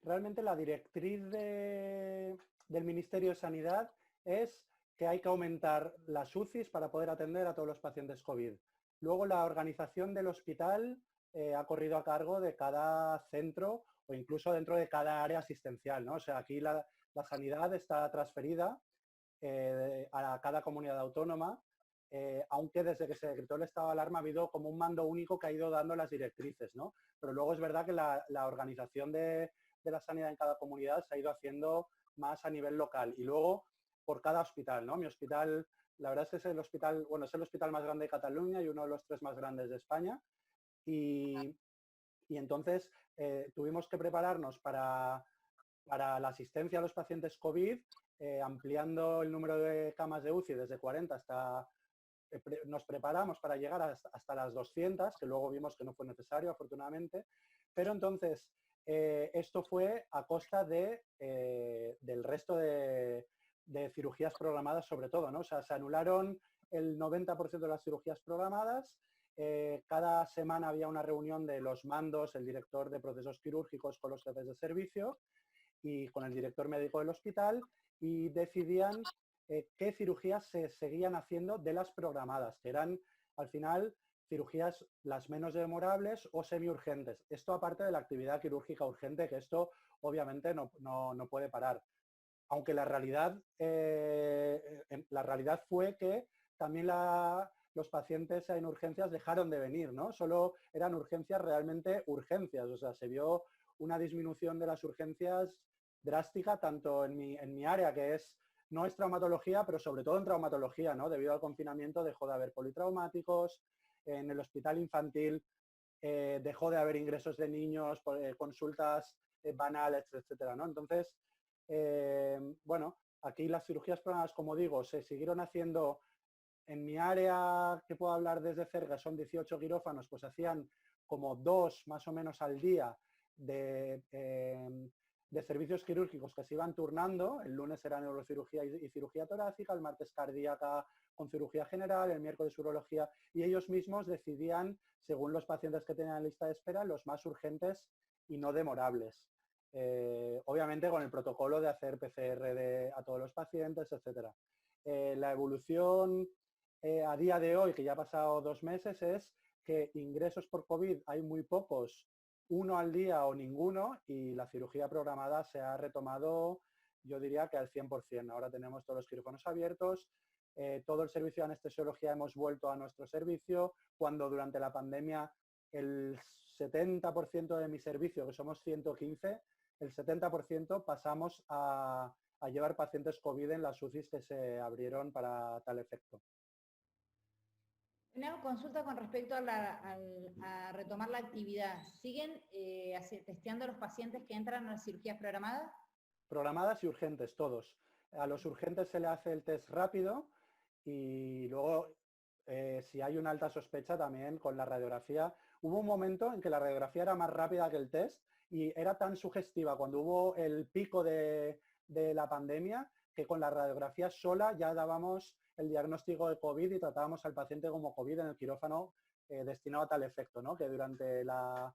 realmente la directriz del Ministerio de Sanidad es que hay que aumentar las UCIs para poder atender a todos los pacientes COVID. Luego la organización del hospital ha corrido a cargo de cada centro o incluso dentro de cada área asistencial, ¿no? O sea, aquí la sanidad está transferida a cada comunidad autónoma, aunque desde que se decretó el estado de alarma ha habido como un mando único que ha ido dando las directrices, ¿no? Pero luego es verdad que la organización de la sanidad en cada comunidad se ha ido haciendo más a nivel local y luego por cada hospital, ¿no? Mi hospital, la verdad es que es el hospital, bueno, es el hospital más grande de Cataluña y uno de los 3 más grandes de España. Y entonces tuvimos que prepararnos para la asistencia a los pacientes COVID, ampliando el número de camas de UCI desde 40 hasta... nos preparamos para llegar hasta las 200, que luego vimos que no fue necesario, afortunadamente. Pero entonces, esto fue a costa del resto de cirugías programadas, sobre todo, ¿no? O sea, se anularon el 90% de las cirugías programadas. Cada semana había una reunión de los mandos, el director de procesos quirúrgicos con los jefes de servicio y con el director médico del hospital, y decidían qué cirugías se seguían haciendo de las programadas, que eran al final cirugías las menos demorables o semiurgentes. Esto aparte de la actividad quirúrgica urgente, que esto obviamente no puede parar. Aunque la realidad fue que también los pacientes en urgencias dejaron de venir, ¿no? Solo eran urgencias realmente urgencias, o sea, se vio una disminución de las urgencias drástica, tanto en mi área, que no es traumatología, pero sobre todo en traumatología, ¿no? Debido al confinamiento dejó de haber politraumáticos, en el hospital infantil dejó de haber ingresos de niños, consultas banales, etcétera, ¿no? Entonces, bueno, aquí las cirugías programadas, como digo, se siguieron haciendo. En mi área, que puedo hablar desde cerca, son 18 quirófanos, pues hacían como 2 más o menos al día de servicios quirúrgicos que se iban turnando. El lunes era neurocirugía y cirugía torácica, el martes cardíaca con cirugía general, el miércoles urología, y ellos mismos decidían, según los pacientes que tenían en lista de espera, los más urgentes y no demorables. Obviamente con el protocolo de hacer PCR a todos los pacientes, etcétera. La evolución a día de hoy, que ya ha pasado 2 meses, es que ingresos por COVID hay muy pocos, 1 al día o ninguno, y la cirugía programada se ha retomado, yo diría que al 100%. Ahora tenemos todos los quirófanos abiertos, todo el servicio de anestesiología hemos vuelto a nuestro servicio, cuando durante la pandemia el 70% de mi servicio, que somos 115, el 70% pasamos a llevar pacientes COVID en las UCIs que se abrieron para tal efecto. Una consulta con respecto a retomar la actividad. ¿Siguen testeando a los pacientes que entran a las cirugías programadas? Programadas y urgentes, todos. A los urgentes se le hace el test rápido y luego, si hay una alta sospecha, también con la radiografía. Hubo un momento en que la radiografía era más rápida que el test y era tan sugestiva cuando hubo el pico de la pandemia que con la radiografía sola ya dábamos el diagnóstico de COVID y tratábamos al paciente como COVID en el quirófano destinado a tal efecto, ¿no? Que durante la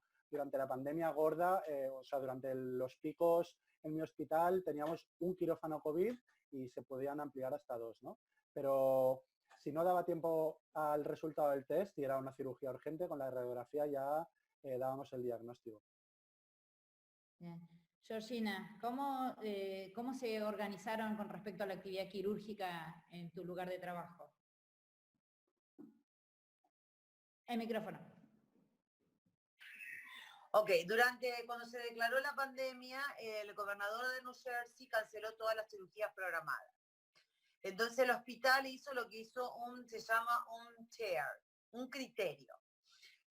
pandemia gorda, o sea, durante los picos en mi hospital teníamos un quirófano COVID y se podían ampliar hasta 2, ¿no? Pero si no daba tiempo al resultado del test y era una cirugía urgente, con la radiografía ya dábamos el diagnóstico. Bien. Georgina, ¿cómo se organizaron con respecto a la actividad quirúrgica en tu lugar de trabajo? El micrófono. Ok, cuando se declaró la pandemia, el gobernador de New Jersey canceló todas las cirugías programadas. Entonces el hospital hizo lo que hizo se llama un tier, un criterio.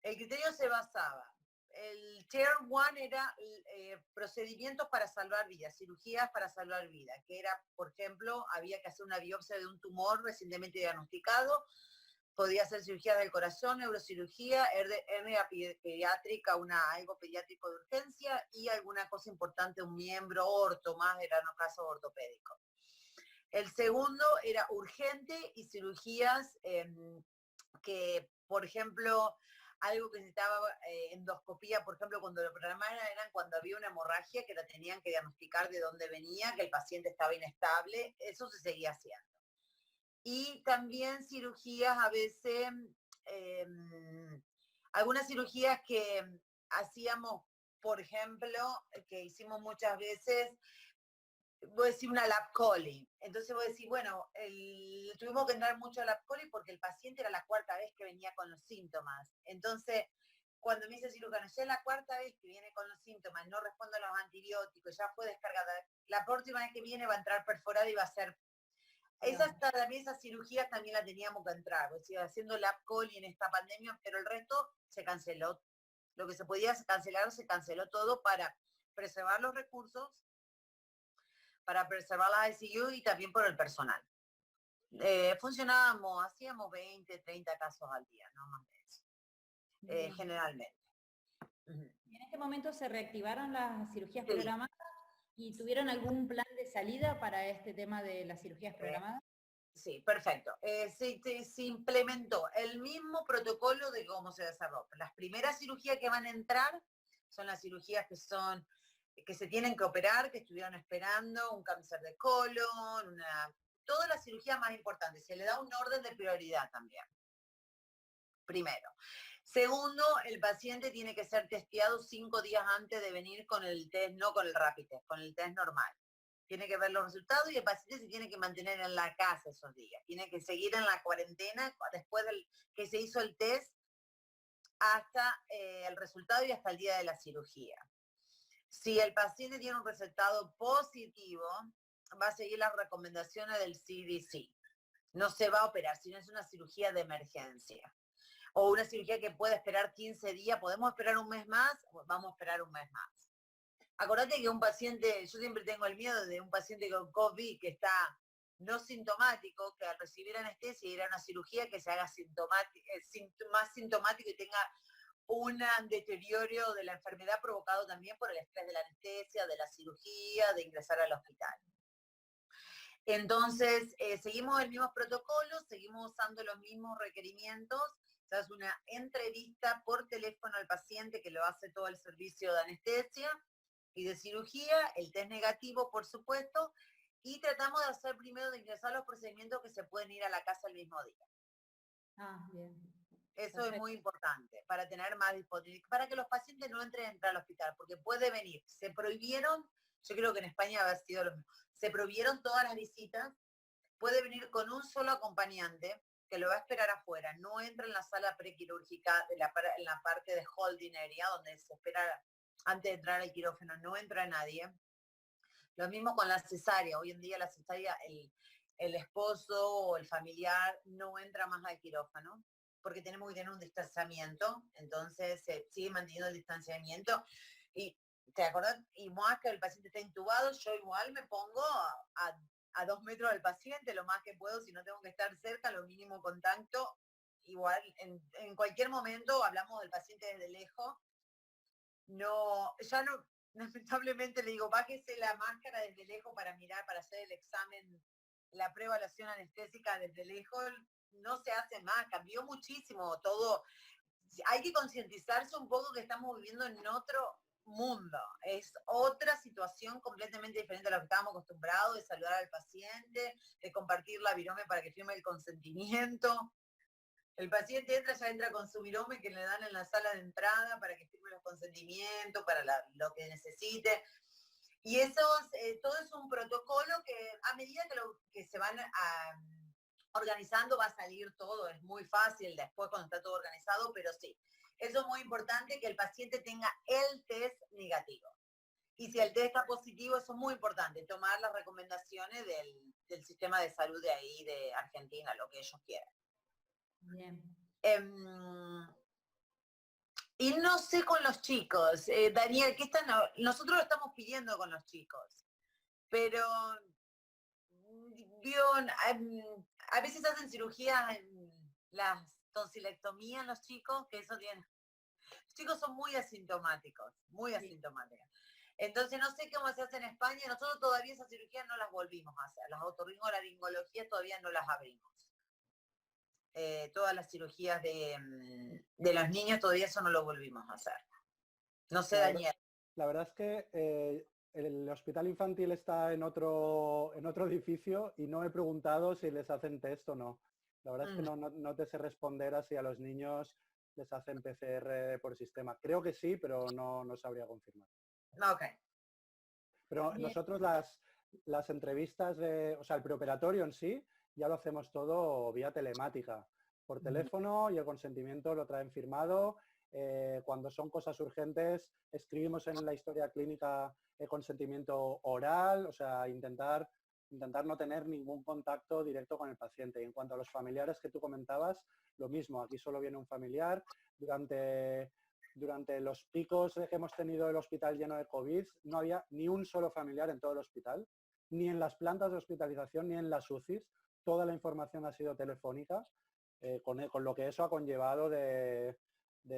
El criterio se basaba, el tier 1 era procedimientos para salvar vidas, cirugías para salvar vidas, que era, por ejemplo, había que hacer una biopsia de un tumor recientemente diagnosticado, podía ser cirugía del corazón, neurocirugía, hernia pediátrica, algo pediátrico de urgencia y alguna cosa importante, un miembro orto, más eran los casos ortopédicos. El segundo era urgente y cirugías que, por ejemplo, algo que necesitaba endoscopía, por ejemplo, cuando lo programaban eran cuando había una hemorragia que la tenían que diagnosticar de dónde venía, que el paciente estaba inestable, eso se seguía haciendo. Y también cirugías a veces, algunas cirugías que hacíamos, por ejemplo, que hicimos muchas veces, voy a decir una lap coli. Entonces voy a decir, bueno, tuvimos que entrar mucho a lap coli porque el paciente era la 4ª vez que venía con los síntomas. Entonces, cuando me dice el cirujano, ya es la 4ª vez que viene con los síntomas, no responde a los antibióticos, ya fue descargada, la próxima vez que viene va a entrar perforada y va a ser... Esas cirugías también las teníamos que entrar, o sea, haciendo lap coli en esta pandemia, pero el resto se canceló. Lo que se podía cancelar, se canceló todo para preservar los recursos, para preservar la ICU y también por el personal. Funcionábamos, hacíamos 20, 30 casos al día, no más de eso, generalmente. ¿Y en este momento se reactivaron las cirugías programadas y tuvieron algún plan de salida para este tema de las cirugías programadas? Sí, perfecto. Se implementó el mismo protocolo de cómo se desarrolla. Las primeras cirugías que van a entrar son las cirugías que se tienen que operar, que estuvieron esperando, un cáncer de colon, todas las cirugías más importantes. Se le da un orden de prioridad también. Primero. Segundo, el paciente tiene que ser testeado 5 días antes de venir con el test, no con el rapid test, con el test normal. Tiene que ver los resultados y el paciente se tiene que mantener en la casa esos días. Tiene que seguir en la cuarentena después que se hizo el test hasta el resultado y hasta el día de la cirugía. Si el paciente tiene un resultado positivo, va a seguir las recomendaciones del CDC. No se va a operar, sino es una cirugía de emergencia. O una cirugía que puede esperar 15 días. ¿Podemos esperar un mes más? Vamos a esperar un mes más. Acordate que un paciente, yo siempre tengo el miedo de un paciente con COVID que está no sintomático, que al recibir anestesia y ir a una cirugía que se haga más sintomático y tenga un deterioro de la enfermedad provocado también por el estrés de la anestesia, de la cirugía, de ingresar al hospital. Entonces, seguimos el mismo protocolo, seguimos usando los mismos requerimientos. Se hace una entrevista por teléfono al paciente que lo hace todo el servicio de anestesia y de cirugía, el test negativo, por supuesto, y tratamos de hacer primero de ingresar los procedimientos que se pueden ir a la casa el mismo día. Ah, bien. Eso Perfecto. es muy importante, para tener más disponibilidad, para que los pacientes no entren al hospital, porque puede venir. Se prohibieron, yo creo que en España ha sido lo mismo, se prohibieron todas las visitas, puede venir con un solo acompañante, que lo va a esperar afuera, no entra en la sala prequirúrgica, en la parte de holding area, donde se espera antes de entrar al quirófano, no entra nadie. Lo mismo con la cesárea, hoy en día la cesárea, el esposo o el familiar no entra más al quirófano, porque tenemos que tener un distanciamiento, entonces se sigue manteniendo el distanciamiento. Y ¿te acordás? Y más que el paciente está intubado, yo igual me pongo a 2 metros del paciente, lo más que puedo, si no tengo que estar cerca, lo mínimo contacto. Igual, en cualquier momento hablamos del paciente desde lejos. lamentablemente le digo, bájese la máscara desde lejos para mirar, para hacer el examen, la pre-evaluación anestésica desde lejos, no se hace más, cambió muchísimo todo. Hay que concientizarse un poco que estamos viviendo en otro mundo, es otra situación completamente diferente a lo que estábamos acostumbrados, de saludar al paciente, de compartir la virome para que firme el consentimiento. El paciente ya entra con su virome que le dan en la sala de entrada para que firme los consentimientos, para lo que necesite. Y todo es un protocolo que a medida que se van organizando va a salir todo, es muy fácil después cuando está todo organizado, pero sí, eso es muy importante que el paciente tenga el test negativo. Y si el test está positivo, eso es muy importante, tomar las recomendaciones del sistema de salud de ahí, de Argentina, lo que ellos quieran. Bien. Y no sé con los chicos, Daniel, nosotros lo estamos pidiendo con los chicos, pero a veces hacen cirugías en las tonsilectomías los chicos, que eso tienen. Los chicos son muy asintomáticos, muy asintomáticos. Entonces no sé cómo se hace en España, nosotros todavía esas cirugías no las volvimos a hacer, las otorrinolaringologías todavía no las abrimos. Todas las cirugías de los niños todavía eso no lo volvimos a hacer. No sé, Daniel. La verdad es que el hospital infantil está en otro edificio y no he preguntado si les hacen test o no. La verdad es que no te sé responder a si a los niños les hacen PCR por sistema. Creo que sí, pero no sabría confirmar. Ok. Pero Bien. nosotros las entrevistas, o sea, el preoperatorio en sí, ya lo hacemos todo vía telemática, por teléfono, y el consentimiento lo traen firmado. Cuando son cosas urgentes, escribimos en la historia clínica el consentimiento oral, o sea, intentar no tener ningún contacto directo con el paciente. Y en cuanto a los familiares que tú comentabas, lo mismo, aquí solo viene un familiar. Durante los picos que hemos tenido el hospital lleno de COVID, no había ni un solo familiar en todo el hospital, ni en las plantas de hospitalización, ni en las UCIs. Toda la información ha sido telefónica, con lo que eso ha conllevado de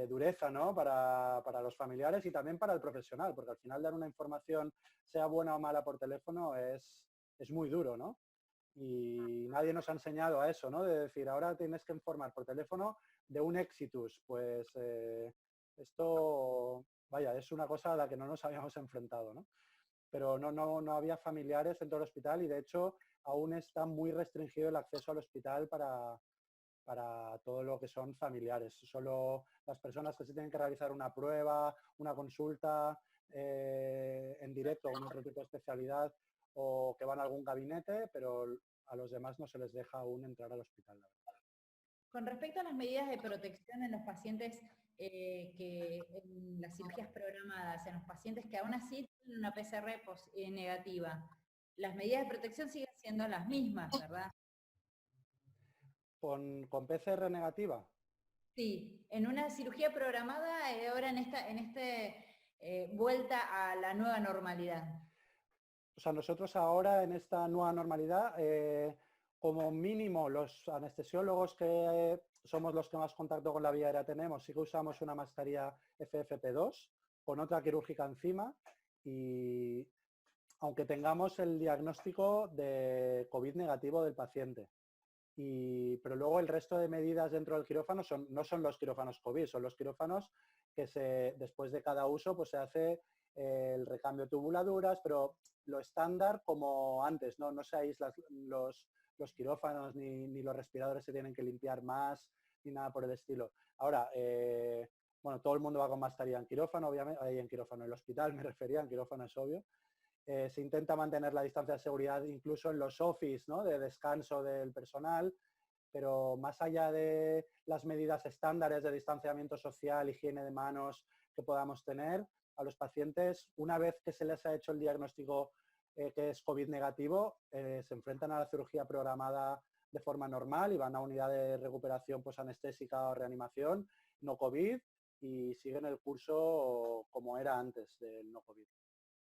dureza, ¿no? para los familiares y también para el profesional, porque al final dar una información, sea buena o mala por teléfono, es muy duro, ¿no? Y nadie nos ha enseñado a eso, ¿no? De decir, ahora tienes que informar por teléfono de un exitus. Pues esto, vaya, es una cosa a la que no nos habíamos enfrentado, ¿no? Pero no había familiares en todo el hospital y de hecho aún está muy restringido el acceso al hospital para todo lo que son familiares. Solo las personas que se tienen que realizar una prueba, una consulta en directo o en otro tipo de especialidad o que van a algún gabinete, pero a los demás no se les deja aún entrar al hospital. Con respecto a las medidas de protección en los pacientes que en las cirugías programadas, en los pacientes que aún así tienen una PCR negativa, las medidas de protección siguen siendo las mismas, ¿verdad? ¿Con PCR negativa? Sí, en una cirugía programada, ahora en esta vuelta a la nueva normalidad. O sea, nosotros ahora en esta nueva normalidad, como mínimo los anestesiólogos que somos los que más contacto con la vía aérea tenemos, sí que usamos una mascarilla FFP2 con otra quirúrgica encima, y aunque tengamos el diagnóstico de COVID negativo del paciente. Pero luego el resto de medidas dentro del quirófano no son los quirófanos COVID, son los quirófanos que después de cada uso pues se hace el recambio de tubuladuras, pero lo estándar como antes, no se aíslan los quirófanos ni los respiradores se tienen que limpiar más ni nada por el estilo. Ahora, bueno, todo el mundo va con mascarilla en quirófano, obviamente, ahí en quirófano, en el hospital me refería, en quirófano es obvio. Se intenta mantener la distancia de seguridad incluso en los office, ¿no? De descanso del personal, pero más allá de las medidas estándares de distanciamiento social, higiene de manos que podamos tener, a los pacientes, una vez que se les ha hecho el diagnóstico que es COVID negativo, se enfrentan a la cirugía programada de forma normal y van a unidad de recuperación anestésica o reanimación, no COVID, y siguen el curso como era antes del no COVID.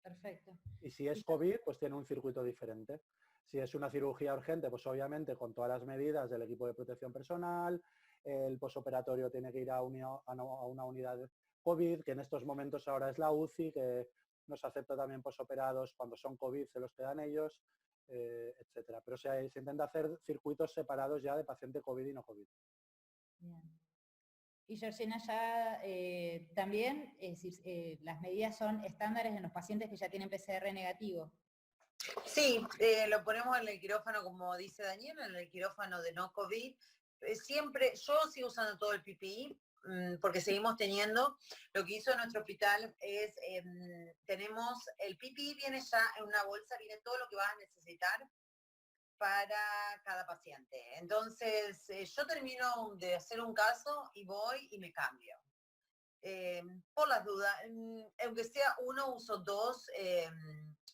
Perfecto. Y si es COVID, pues tiene un circuito diferente. Si es una cirugía urgente, pues obviamente con todas las medidas del equipo de protección personal, el posoperatorio tiene que ir a una unidad COVID, que en estos momentos ahora es la UCI, que nos acepta también posoperados, cuando son COVID se los quedan ellos, etcétera. Pero se intenta hacer circuitos separados ya de paciente COVID y no COVID. Bien. Y Georgina, ya también, las medidas son estándares en los pacientes que ya tienen PCR negativo. Sí, lo ponemos en el quirófano, como dice Daniel, en el quirófano de no COVID. Siempre, yo sigo usando todo el PPI, porque seguimos teniendo. Lo que hizo nuestro hospital es, tenemos, el PPI viene ya en una bolsa, viene todo lo que vas a necesitar para cada paciente. Entonces, yo termino de hacer un caso y voy y me cambio. Por las dudas, aunque sea uno, uso dos,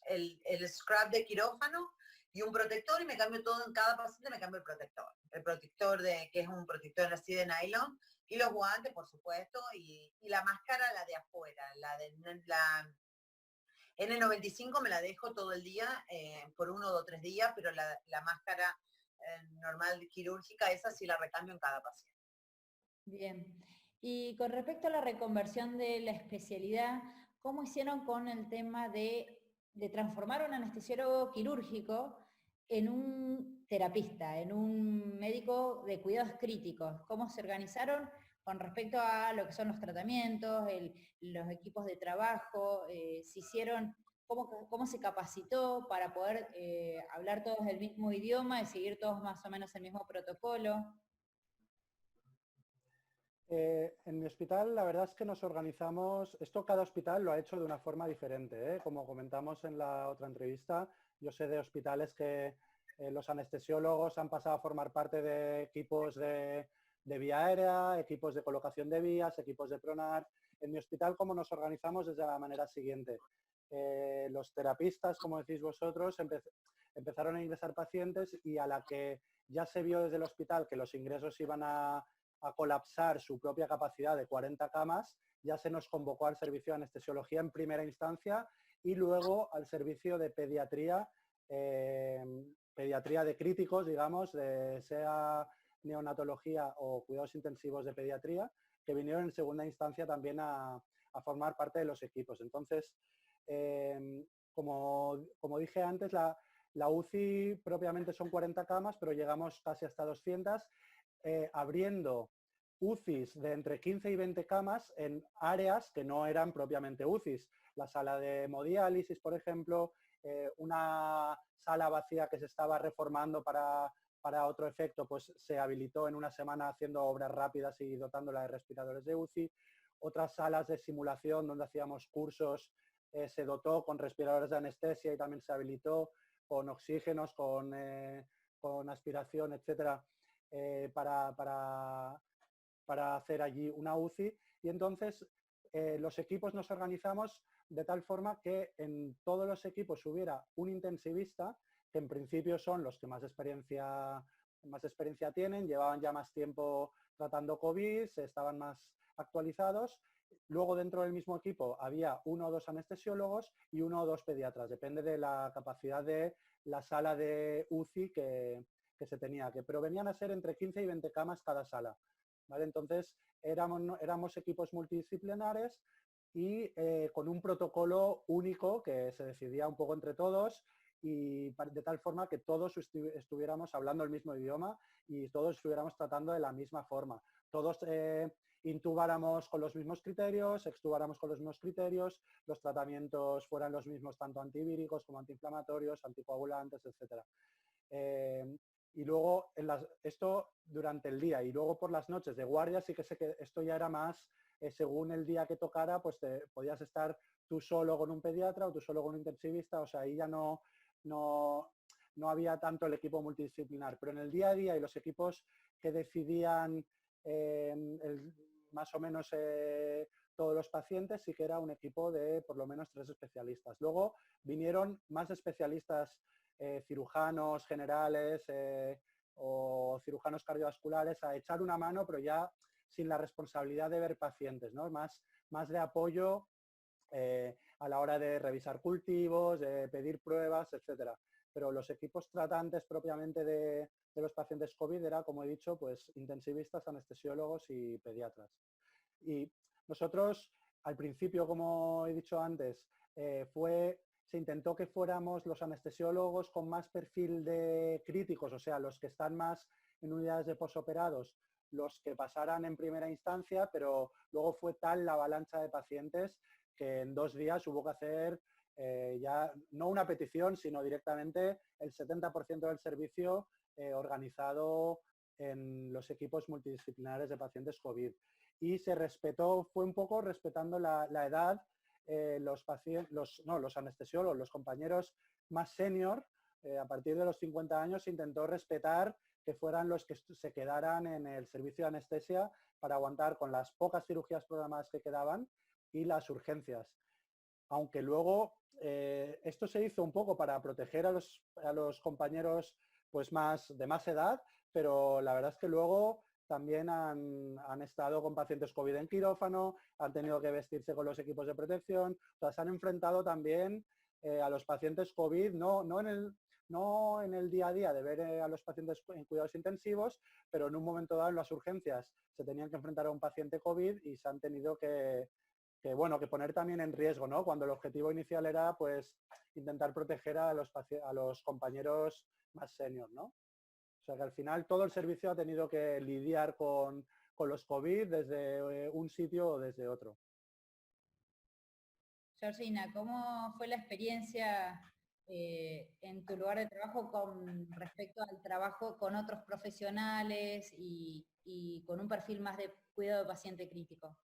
el scrub de quirófano y un protector, y me cambio todo en cada paciente, me cambio el protector. El protector, que es un protector así de nylon, y los guantes, por supuesto, y la máscara, la de afuera, la N95 me la dejo todo el día, por 1 o 3 días, pero la máscara normal quirúrgica, esa sí la recambio en cada paciente. Bien. Y con respecto a la reconversión de la especialidad, ¿cómo hicieron con el tema de transformar un anestesiólogo quirúrgico en un terapista, en un médico de cuidados críticos? ¿Cómo se organizaron con respecto a lo que son los tratamientos, los equipos de trabajo? ¿Se hicieron, cómo se capacitó para poder hablar todos el mismo idioma y seguir todos más o menos el mismo protocolo? En mi hospital la verdad es que nos organizamos, esto cada hospital lo ha hecho de una forma diferente, ¿eh? Como comentamos en la otra entrevista, yo sé de hospitales que los anestesiólogos han pasado a formar parte de equipos de vía aérea, equipos de colocación de vías, equipos de pronar. En mi hospital, como nos organizamos, es de la manera siguiente. Los terapistas, como decís vosotros, empezaron a ingresar pacientes, y a la que ya se vio desde el hospital que los ingresos iban a colapsar su propia capacidad de 40 camas, ya se nos convocó al servicio de anestesiología en primera instancia, y luego al servicio de pediatría, pediatría de críticos, digamos, sea neonatología o cuidados intensivos de pediatría, que vinieron en segunda instancia también a formar parte de los equipos. Entonces, como dije antes, la UCI propiamente son 40 camas, pero llegamos casi hasta 200, abriendo UCIs de entre 15 y 20 camas en áreas que no eran propiamente UCIs. La sala de hemodiálisis, por ejemplo, una sala vacía que se estaba reformando para otro efecto, pues se habilitó en una semana haciendo obras rápidas y dotándola de respiradores de UCI. Otras salas de simulación donde hacíamos cursos, se dotó con respiradores de anestesia y también se habilitó con oxígenos, con aspiración, etcétera. Para hacer allí una UCI, y entonces los equipos nos organizamos de tal forma que en todos los equipos hubiera un intensivista, que en principio son los que más experiencia tienen, llevaban ya más tiempo tratando COVID, estaban más actualizados. Luego dentro del mismo equipo había 1 o 2 anestesiólogos y 1 o 2 pediatras, depende de la capacidad de la sala de UCI que se tenía, pero venían a ser entre 15 y 20 camas cada sala, ¿vale? Entonces éramos equipos multidisciplinares y con un protocolo único que se decidía un poco entre todos, y de tal forma que todos estuviéramos hablando el mismo idioma y todos estuviéramos tratando de la misma forma. Todos intubáramos con los mismos criterios, extubáramos con los mismos criterios, los tratamientos fueran los mismos, tanto antivíricos como antiinflamatorios, anticoagulantes, etc. Y luego, esto durante el día, y luego por las noches de guardia sí que sé que esto ya era más, según el día que tocara, pues podías estar tú solo con un pediatra o tú solo con un intensivista, o sea, ahí ya no había tanto el equipo multidisciplinar, pero en el día a día y los equipos que decidían más o menos todos los pacientes, sí que era un equipo de por lo menos 3 especialistas. Luego vinieron más especialistas, cirujanos generales o cirujanos cardiovasculares, a echar una mano, pero ya sin la responsabilidad de ver pacientes, ¿no? Más de apoyo a la hora de revisar cultivos, de pedir pruebas, etcétera. Pero los equipos tratantes propiamente de los pacientes COVID era, como he dicho, pues intensivistas, anestesiólogos y pediatras. Y nosotros al principio, como he dicho antes, se intentó que fuéramos los anestesiólogos con más perfil de críticos, o sea, los que están más en unidades de posoperados, los que pasaran en primera instancia, pero luego fue tal la avalancha de pacientes que en 2 días hubo que hacer ya no una petición, sino directamente el 70% del servicio organizado en los equipos multidisciplinares de pacientes COVID. Y se respetó, fue un poco respetando la edad, los anestesiólogos, los compañeros más senior, a partir de los 50 años se intentó respetar que fueran los que se quedaran en el servicio de anestesia para aguantar con las pocas cirugías programadas que quedaban y las urgencias. Aunque luego esto se hizo un poco para proteger a los compañeros pues de más edad, pero la verdad es que luego también han estado con pacientes COVID en quirófano, han tenido que vestirse con los equipos de protección, o sea, se han enfrentado también a los pacientes COVID, no en el día a día de ver a los pacientes en cuidados intensivos, pero en un momento dado en las urgencias se tenían que enfrentar a un paciente COVID y se han tenido que poner también en riesgo, ¿no? Cuando el objetivo inicial era pues intentar proteger a los compañeros más senior, ¿no? O sea que al final todo el servicio ha tenido que lidiar con los COVID desde un sitio o desde otro. Georgina, ¿cómo fue la experiencia en tu lugar de trabajo con respecto al trabajo con otros profesionales y con un perfil más de cuidado de paciente crítico?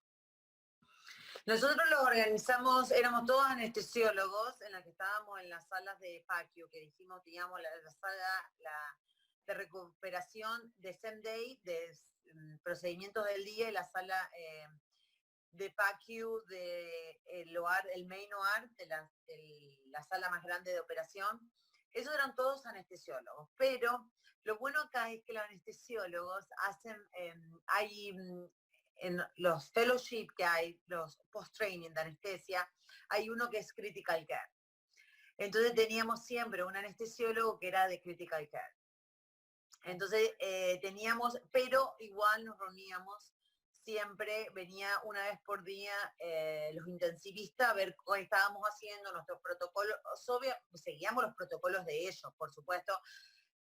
Nosotros lo organizamos, éramos todos anestesiólogos en la que estábamos en las salas de PACU, que dijimos, teníamos la sala de recuperación de same day, de procedimientos del día, y la sala de PACU el main OR, de la sala más grande de operación. Esos eran todos anestesiólogos, pero lo bueno acá es que los anestesiólogos hacen, en los fellowship que hay, los post-training de anestesia, hay uno que es critical care. Entonces teníamos siempre un anestesiólogo que era de critical care. Entonces teníamos, pero igual nos reuníamos, siempre venía una vez por día los intensivistas a ver cómo estábamos haciendo nuestros protocolos. Obvio, seguíamos los protocolos de ellos, por supuesto,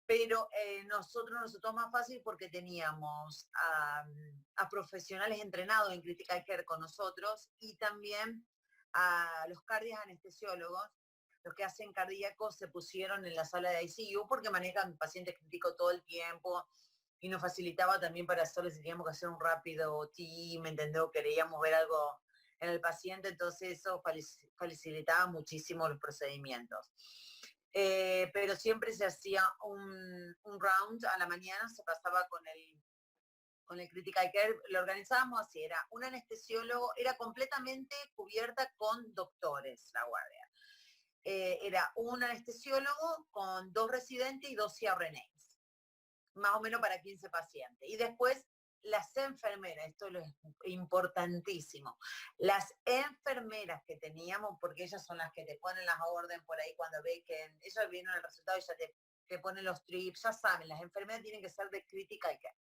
pero nosotros nos resultó más fácil porque teníamos a profesionales entrenados en critical care con nosotros y también a los anestesiólogos, los que hacen cardíacos se pusieron en la sala de ICU porque manejan pacientes críticos todo el tiempo y nos facilitaba también para solo si teníamos que hacer un rápido team, ¿entendés? Queríamos ver algo en el paciente, entonces eso facilitaba muchísimo los procedimientos. Pero siempre se hacía un round a la mañana, se pasaba con el critical care, lo organizábamos así, era un anestesiólogo, era completamente cubierta con doctores la guardia. Era un anestesiólogo con 2 residentes y 2 CRNAs, más o menos para 15 pacientes. Y después las enfermeras, esto es importantísimo, las enfermeras que teníamos, porque ellas son las que te ponen las órdenes por ahí cuando ve que ellas vieron el resultado y ya te ponen los trips, ya saben, las enfermeras tienen que ser de critical care.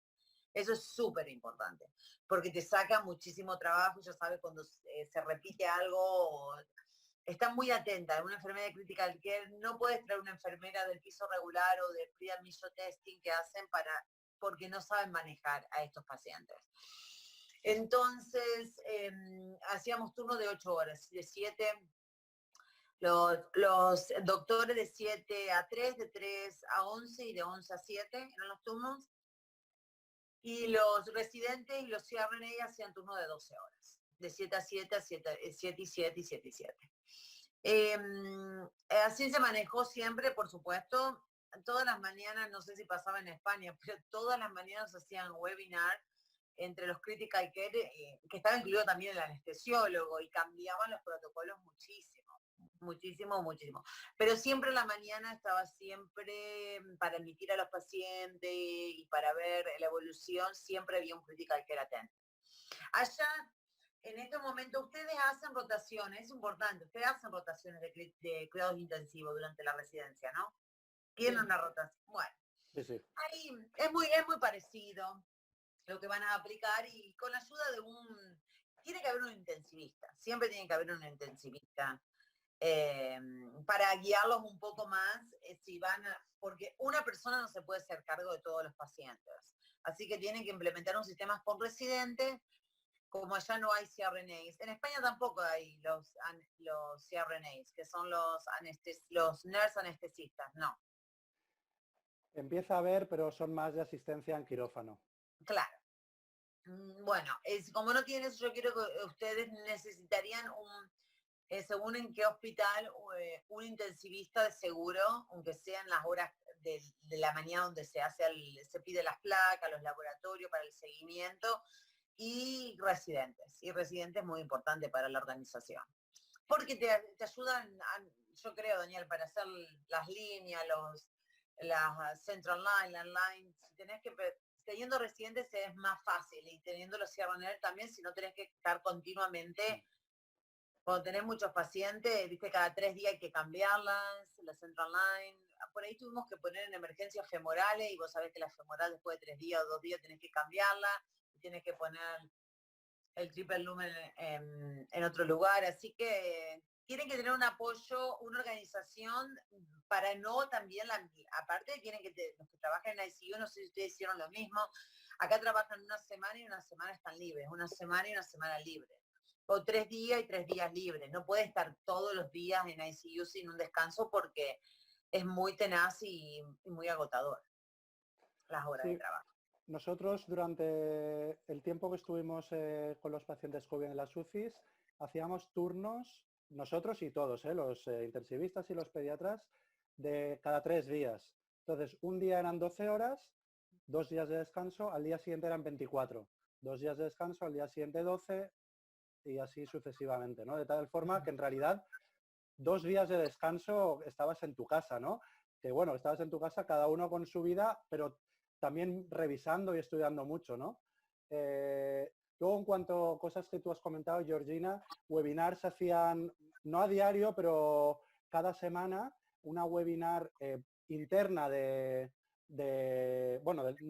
Eso es súper importante, porque te saca muchísimo trabajo, ya sabes cuando se repite algo, está muy atenta. Una enfermera de critical care no puedes traer una enfermera del piso regular o del pre-admission testing que hacen porque no saben manejar a estos pacientes. Entonces, hacíamos turnos de 8 horas, de 7, los doctores de 7 a 3, de 3 a 11 y de 11 a 7 eran los turnos. Y los residentes y los CRNA hacían turnos de 12 horas, de 7 a 7, a 7 y 7 y 7 y 7. Así se manejó siempre, por supuesto. Todas las mañanas, no sé si pasaba en España, pero todas las mañanas hacían webinar entre los critical care, que estaba incluido también el anestesiólogo, y cambiaban los protocolos muchísimo. Pero siempre en la mañana estaba siempre para admitir a los pacientes y para ver la evolución, siempre había un critical care atento. Allá, en este momento, ustedes hacen rotaciones, es importante, ustedes hacen rotaciones de cuidados intensivos durante la residencia, ¿no? Tienen una rotación. Bueno, sí. Ahí es muy parecido lo que van a aplicar, y con la ayuda tiene que haber un intensivista, siempre tiene que haber un intensivista para guiarlos un poco más, si van porque una persona no se puede hacer cargo de todos los pacientes. Así que tienen que implementar un sistema por residente, como allá no hay CRNAs. En España tampoco hay los CRNAs, que son los nurse anestesistas, no. Empieza a haber, pero son más de asistencia en quirófano. Claro. Bueno, como no tienen eso, yo quiero que ustedes necesitarían según en qué hospital, un intensivista de seguro, aunque sea en las horas de la mañana donde se pide las placas, los laboratorios para el seguimiento, y residentes muy importante para la organización. Porque te ayudan, yo creo, Daniel, para hacer las líneas, las central line, landline, si tenés que, teniendo residentes es más fácil, y teniendo los CRNA también, si no tenés que estar continuamente. Cuando tenés muchos pacientes, viste, cada 3 días hay que cambiarlas, la central line. Por ahí tuvimos que poner en emergencias femorales, y vos sabés que la femoral después de 3 días o 2 días tenés que cambiarla, y tienes que poner el triple lumen en otro lugar. Así que tienen que tener un apoyo, una organización, para no también, aparte tienen que, los que trabajan en ICU, no sé si ustedes hicieron lo mismo, acá trabajan una semana y una semana están libres, una semana y una semana libre. O 3 días y 3 días libres. No puede estar todos los días en ICU sin un descanso, porque es muy tenaz y muy agotador las horas de trabajo. Nosotros, durante el tiempo que estuvimos con los pacientes COVID en las UCIs, hacíamos turnos, nosotros y todos, los intensivistas y los pediatras, de cada 3 días. Entonces, un día eran 12 horas, 2 días de descanso, al día siguiente eran 24. 2 días de descanso, al día siguiente 12, y así sucesivamente, ¿no? De tal forma que en realidad 2 días de descanso estabas en tu casa, ¿no? Que bueno, estabas en tu casa cada uno con su vida, pero también revisando y estudiando mucho, ¿no? Luego, en cuanto a cosas que tú has comentado, Georgina, webinars se hacían, no a diario, pero cada semana, una webinar interna no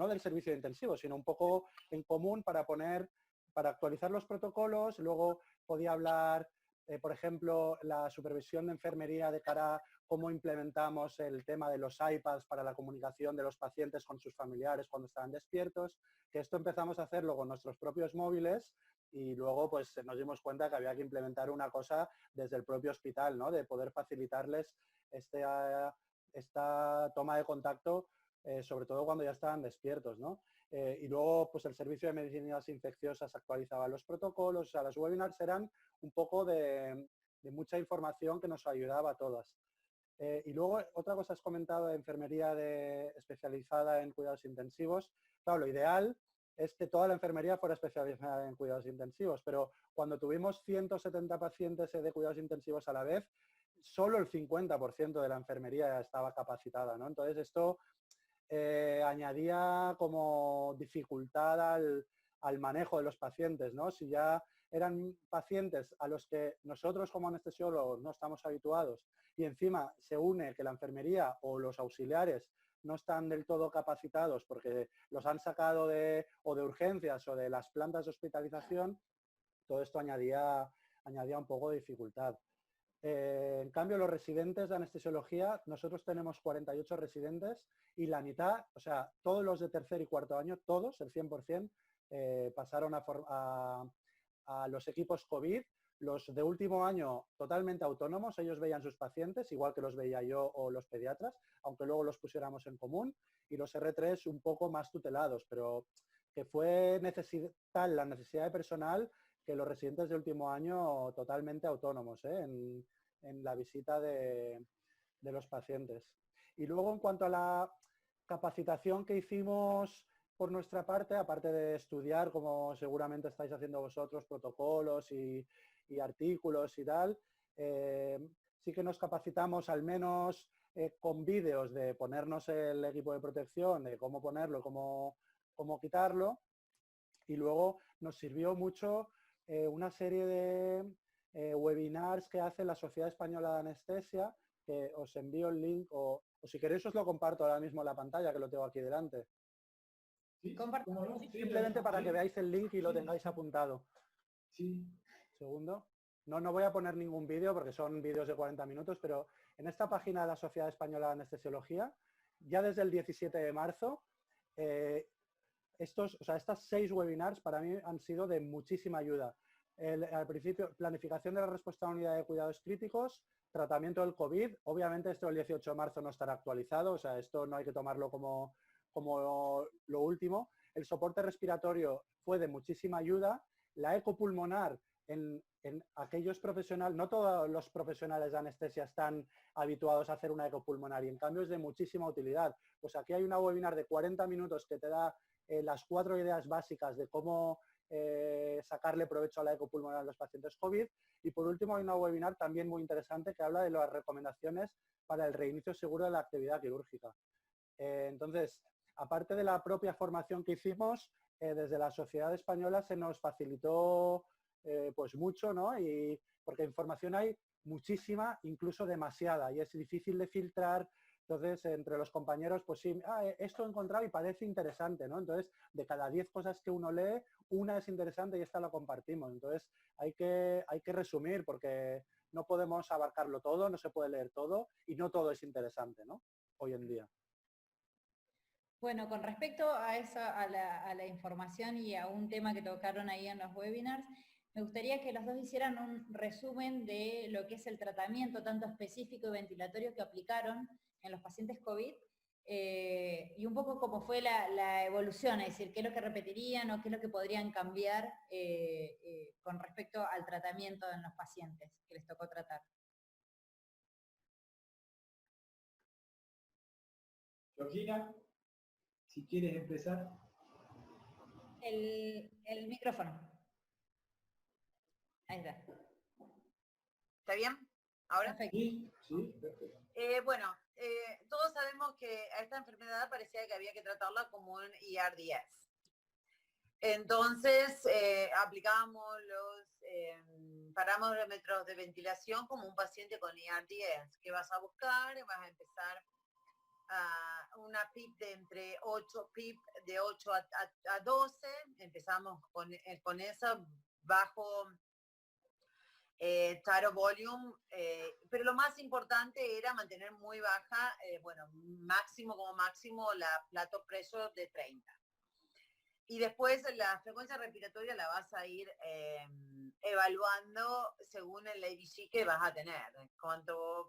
del servicio de intensivo, sino un poco en común para actualizar los protocolos. Luego podía hablar, por ejemplo, la supervisión de enfermería de cara a cómo implementamos el tema de los iPads para la comunicación de los pacientes con sus familiares cuando estaban despiertos, que esto empezamos a hacerlo con nuestros propios móviles, y luego pues nos dimos cuenta que había que implementar una cosa desde el propio hospital, ¿no? De poder facilitarles esta toma de contacto, sobre todo cuando ya estaban despiertos, ¿no? Y luego, pues el servicio de medicinas infecciosas actualizaba los protocolos. O sea, los webinars eran un poco de mucha información que nos ayudaba a todas. Y luego, otra cosa has comentado de enfermería especializada en cuidados intensivos. Claro, lo ideal es que toda la enfermería fuera especializada en cuidados intensivos, pero cuando tuvimos 170 pacientes de cuidados intensivos a la vez, solo el 50% de la enfermería estaba capacitada, ¿no? Entonces, esto añadía como dificultad al manejo de los pacientes, ¿no? Si ya eran pacientes a los que nosotros como anestesiólogos no estamos habituados, y encima se une que la enfermería o los auxiliares no están del todo capacitados porque los han sacado de urgencias o de las plantas de hospitalización, todo esto añadía un poco de dificultad. En cambio, los residentes de anestesiología, nosotros tenemos 48 residentes, y la mitad, o sea, todos los de tercer y cuarto año, todos, el 100%, pasaron a los equipos COVID. Los de último año totalmente autónomos, ellos veían sus pacientes, igual que los veía yo o los pediatras, aunque luego los pusiéramos en común, y los R3 un poco más tutelados, pero que fue la necesidad de personal, que los residentes de último año totalmente autónomos en la visita de los pacientes. Y luego, en cuanto a la capacitación que hicimos por nuestra parte, aparte de estudiar, como seguramente estáis haciendo vosotros, protocolos y artículos y tal, sí que nos capacitamos al menos con vídeos de ponernos el equipo de protección, de cómo ponerlo, cómo quitarlo, y luego nos sirvió mucho una serie de webinars que hace la Sociedad Española de Anestesia, que os envío el link, o si queréis os lo comparto ahora mismo en la pantalla, que lo tengo aquí delante. Sí, simplemente para que veáis el link y lo tengáis apuntado. Sí. Segundo. No voy a poner ningún vídeo porque son vídeos de 40 minutos, pero en esta página de la Sociedad Española de Anestesiología, ya desde el 17 de marzo, estas 6 webinars para mí han sido de muchísima ayuda. Al principio, planificación de la respuesta a la unidad de cuidados críticos, tratamiento del COVID. Obviamente esto el 18 de marzo no estará actualizado, o sea, esto no hay que tomarlo como lo último. El soporte respiratorio fue de muchísima ayuda. La ecopulmonar en aquellos profesionales, no todos los profesionales de anestesia están habituados a hacer una ecopulmonar y en cambio es de muchísima utilidad. Pues aquí hay una webinar de 40 minutos que te da las 4 ideas básicas de cómo sacarle provecho a la ecopulmonar a los pacientes COVID. Y por último hay una webinar también muy interesante que habla de las recomendaciones para el reinicio seguro de la actividad quirúrgica. Entonces, aparte de la propia formación que hicimos, desde la Sociedad Española se nos facilitó pues mucho, ¿no? Y porque información hay muchísima, incluso demasiada, y es difícil de filtrar. Entonces, entre los compañeros, pues sí, esto he encontrado y parece interesante, ¿no? Entonces, de cada 10 cosas que uno lee, una es interesante y esta la compartimos. Entonces, hay que resumir porque no podemos abarcarlo todo, no se puede leer todo y no todo es interesante, ¿no? Hoy en día. Bueno, con respecto a la información y a un tema que tocaron ahí en los webinars, me gustaría que los dos hicieran un resumen de lo que es el tratamiento tanto específico y ventilatorio que aplicaron en los pacientes COVID y un poco cómo fue la evolución, es decir, qué es lo que repetirían o qué es lo que podrían cambiar con respecto al tratamiento en los pacientes que les tocó tratar. Georgina, si quieres empezar. El micrófono. Ahí está. ¿Está bien? ¿Ahora? Perfecto. Sí, sí, perfecto. Bueno, todos sabemos que a esta enfermedad parecía que había que tratarla como un ERDS. Entonces, aplicábamos los parámetros de ventilación como un paciente con ERDS. ¿Qué vas a buscar? Vas a empezar una PIP de entre 8 PIP de 8 a 12. Empezamos con eso bajo Taro volume, pero lo más importante era mantener muy baja, máximo como máximo la plato pressure de 30. Y después la frecuencia respiratoria la vas a ir evaluando según el ABG que vas a tener.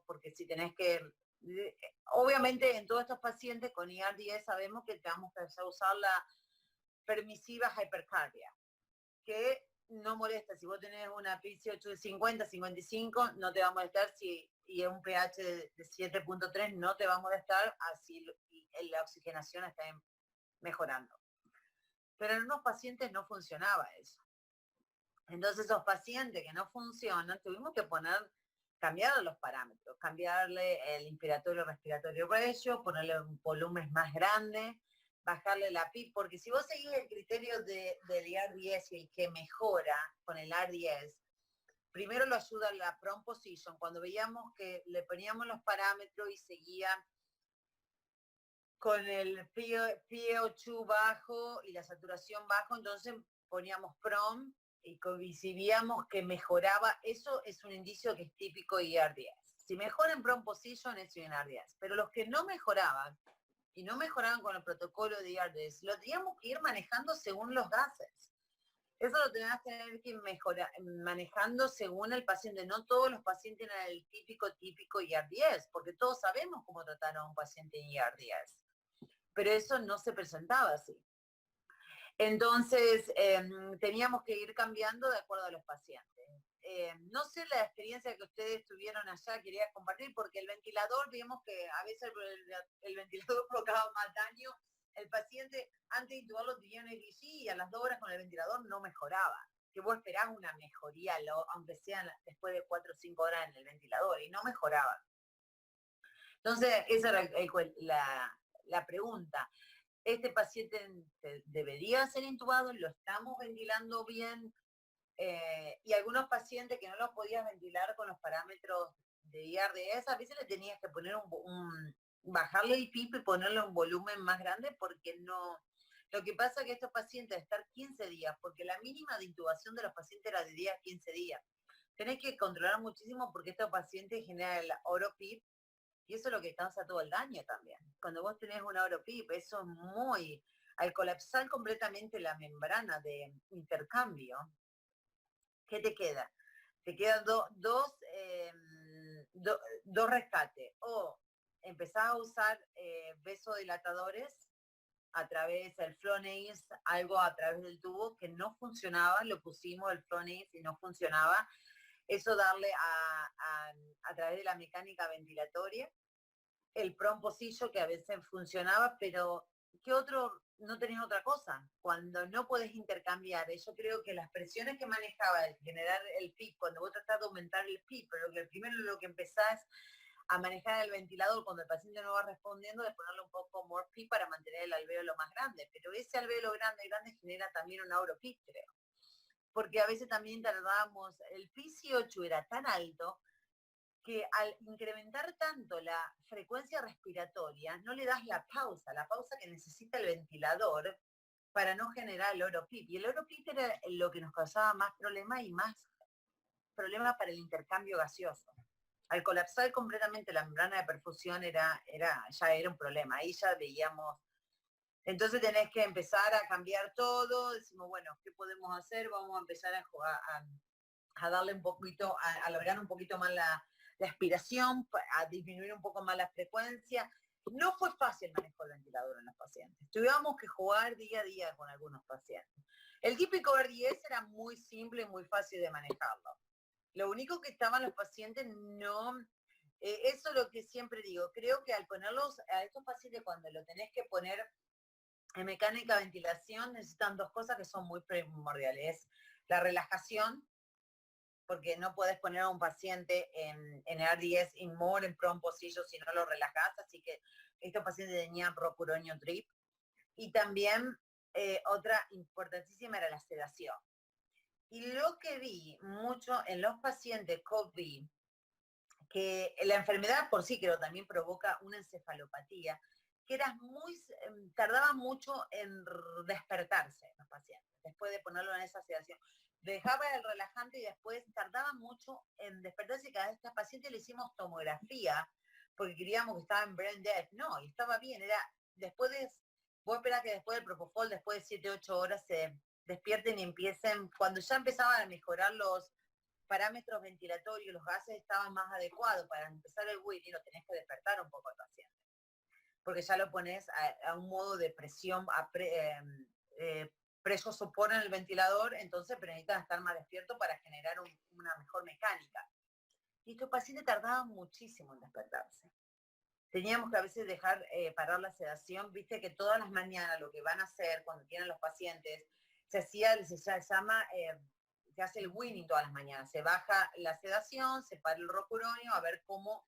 Porque si tenés que... Obviamente en todos estos pacientes con ERDS sabemos que vamos a usar la permisiva hipercardia, que no molesta. Si vos tenés una PIC8 de 50, 55, no te va a molestar. Y un pH de 7.3 no te va a molestar, así la oxigenación está mejorando. Pero en unos pacientes no funcionaba eso. Entonces esos pacientes que no funcionan, tuvimos que cambiar los parámetros, cambiarle el inspiratorio respiratorio ratio, ponerle un volumen más grande, bajarle la PIP, porque si vos seguís el criterio del RDS y el que mejora con el RDS, primero lo ayuda la prone position, cuando veíamos que le poníamos los parámetros y seguía con el PO2 bajo y la saturación bajo, entonces poníamos prone y si veíamos que mejoraba, eso es un indicio que es típico de ERDS. Si mejora en prone position es un ERDS, pero los que no mejoraban, y no mejoraban con el protocolo de ERDS, lo teníamos que ir manejando según los gases. Eso lo tenías que tener que mejorar, manejando según el paciente. No todos los pacientes eran el típico ERDS, porque todos sabemos cómo tratar a un paciente en ERDS. Pero eso no se presentaba así. Entonces, teníamos que ir cambiando de acuerdo a los pacientes. No sé la experiencia que ustedes tuvieron allá, quería compartir, porque el ventilador, vimos que a veces el ventilador provocaba más daño. El paciente, antes de intubarlo, tenía un ABG y a las 2 horas con el ventilador no mejoraba. Que vos esperabas una mejoría, aunque sean después de 4 o 5 horas en el ventilador, y no mejoraba. Entonces, esa era la pregunta. Este paciente debería ser intubado, lo estamos ventilando bien, y algunos pacientes que no los podías ventilar con los parámetros de ERDS, a veces le tenías que poner bajarle el PIP y ponerle un volumen más grande porque no Lo que pasa es que estos pacientes de estar 15 días, porque la mínima de intubación de los pacientes era de 10 a 15 días. Tenés que controlar muchísimo porque estos pacientes generan el oro-PIP y eso es lo que causa todo el daño también. Cuando vos tenés un oro-PIP, eso es muy... Al colapsar completamente la membrana de intercambio, ¿qué te queda? Te quedan dos rescates. O empezás a usar vasodilatadores a través del Flonase, algo a través del tubo que no funcionaba, lo pusimos el Flonase y no funcionaba. Eso darle a través de la mecánica ventilatoria, el promposillo que a veces funcionaba, pero ¿qué otro? No tenés otra cosa. Cuando no podés intercambiar, yo creo que las presiones que manejaba el generar el PIP, cuando vos tratás de aumentar el PIP, pero que primero lo que empezás a manejar el ventilador cuando el paciente no va respondiendo, de ponerle un poco more PIP para mantener el alvéolo más grande. Pero ese alvéolo grande genera también un oro-PIP, creo. Porque a veces también tardábamos, el PCO8 era tan alto que al incrementar tanto la frecuencia respiratoria, no le das la pausa que necesita el ventilador para no generar el oro-PIP. Y el oro-PIP era lo que nos causaba más problemas y más problemas para el intercambio gaseoso. Al colapsar completamente la membrana de perfusión ya era un problema, ahí ya veíamos. Entonces tenés que empezar a cambiar todo, decimos, bueno, ¿qué podemos hacer? Vamos a empezar a darle un poquito, a alargar un poquito más la aspiración, a disminuir un poco más la frecuencia. No fue fácil el manejo del ventilador en los pacientes. Tuvimos que jugar día a día con algunos pacientes. El típico RDS era muy simple y muy fácil de manejarlo. Lo único que estaban los pacientes no... eso es lo que siempre digo. Creo que al ponerlos a estos pacientes, cuando lo tenés que poner en mecánica de ventilación, necesitan dos cosas que son muy primordiales. La relajación, porque no puedes poner a un paciente en RDS inmóvil, en promposillo, si no lo relajás, así que estos pacientes tenían rocuronio drip. Y también otra importantísima era la sedación. Y lo que vi mucho en los pacientes COVID, que la enfermedad por sí creo también provoca una encefalopatía, que tardaba mucho en despertarse los pacientes, después de ponerlo en esa sedación. Dejaba el relajante y después tardaba mucho en despertarse, y cada vez a este paciente le hicimos tomografía, porque queríamos que estaba en brain death. No, y estaba bien, vos esperás que después del propofol, después de 7-8 horas se despierten y empiecen, cuando ya empezaban a mejorar los parámetros ventilatorios, los gases estaban más adecuados para empezar el Whitney, lo tenés que despertar un poco al paciente. Porque ya lo pones a un modo de presión, preso sopor en el ventilador, entonces pero necesitan estar más despiertos para generar una mejor mecánica. Y estos pacientes tardaban muchísimo en despertarse. Teníamos que a veces dejar parar la sedación, viste que todas las mañanas lo que van a hacer cuando tienen los pacientes, se hace el weaning todas las mañanas, se baja la sedación, se para el rocuronio, a ver cómo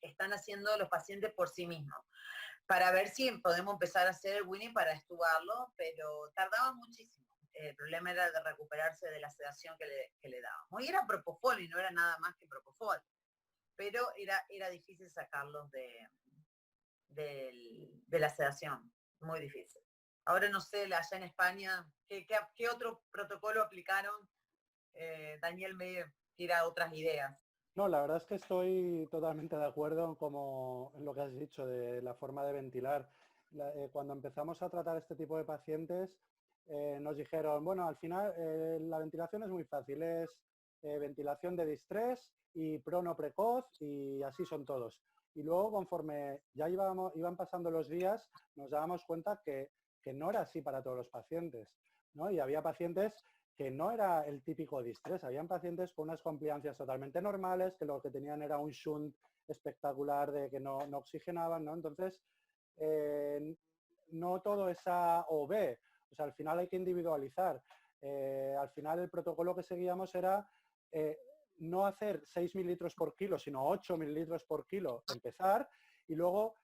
están haciendo los pacientes por sí mismos, para ver si podemos empezar a hacer el weaning para estubarlo, pero tardaba muchísimo. El problema era de recuperarse de la sedación que le dábamos. Y era propofol y no era nada más que propofol, pero era difícil sacarlos de la sedación, muy difícil. Ahora no sé, allá en España, ¿qué otro protocolo aplicaron? Daniel me tira otras ideas. No, la verdad es que estoy totalmente de acuerdo en lo que has dicho de la forma de ventilar. Cuando empezamos a tratar este tipo de pacientes, nos dijeron, bueno, al final la ventilación es muy fácil, es ventilación de distrés y prono precoz y así son todos. Y luego, conforme ya iban pasando los días, nos dábamos cuenta que no era así para todos los pacientes, ¿no? Y había pacientes que no era el típico distrés, habían pacientes con unas compliancias totalmente normales, que lo que tenían era un shunt espectacular de que no oxigenaban, ¿no? Entonces, no todo es A o B, o sea, al final hay que individualizar. Al final el protocolo que seguíamos era no hacer 6 mililitros por kilo, sino 8 mililitros por kilo, empezar, y luego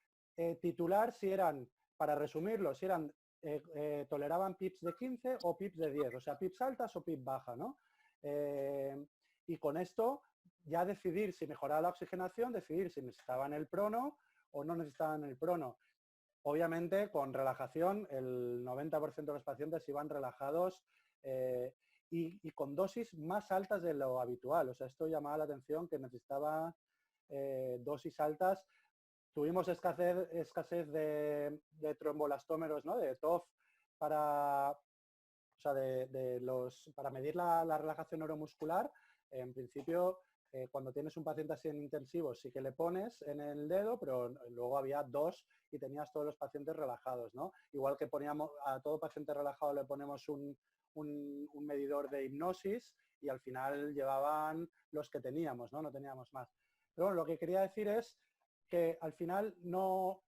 titular si eran, para resumirlo, si eran toleraban pips de 15 o pips de 10, o sea, pips altas o pips bajas, ¿no? Y con esto ya decidir si mejoraba la oxigenación, decidir si necesitaban el prono o no necesitaban el prono. obviamente con relajación, el 90% de los pacientes iban relajados y con dosis más altas de lo habitual. O sea, esto llamaba la atención, que necesitaba dosis altas. Tuvimos escasez de tromboelastómeros, ¿no? De TOF para, o sea, para medir la relajación neuromuscular. En principio, cuando tienes un paciente así en intensivo, sí que le pones en el dedo, pero luego había 2 y tenías todos los pacientes relajados, ¿no? Igual que poníamos a todo paciente relajado le ponemos un medidor de hipnosis y al final llevaban los que teníamos, ¿no? No teníamos más. Pero bueno, lo que quería decir es que al final no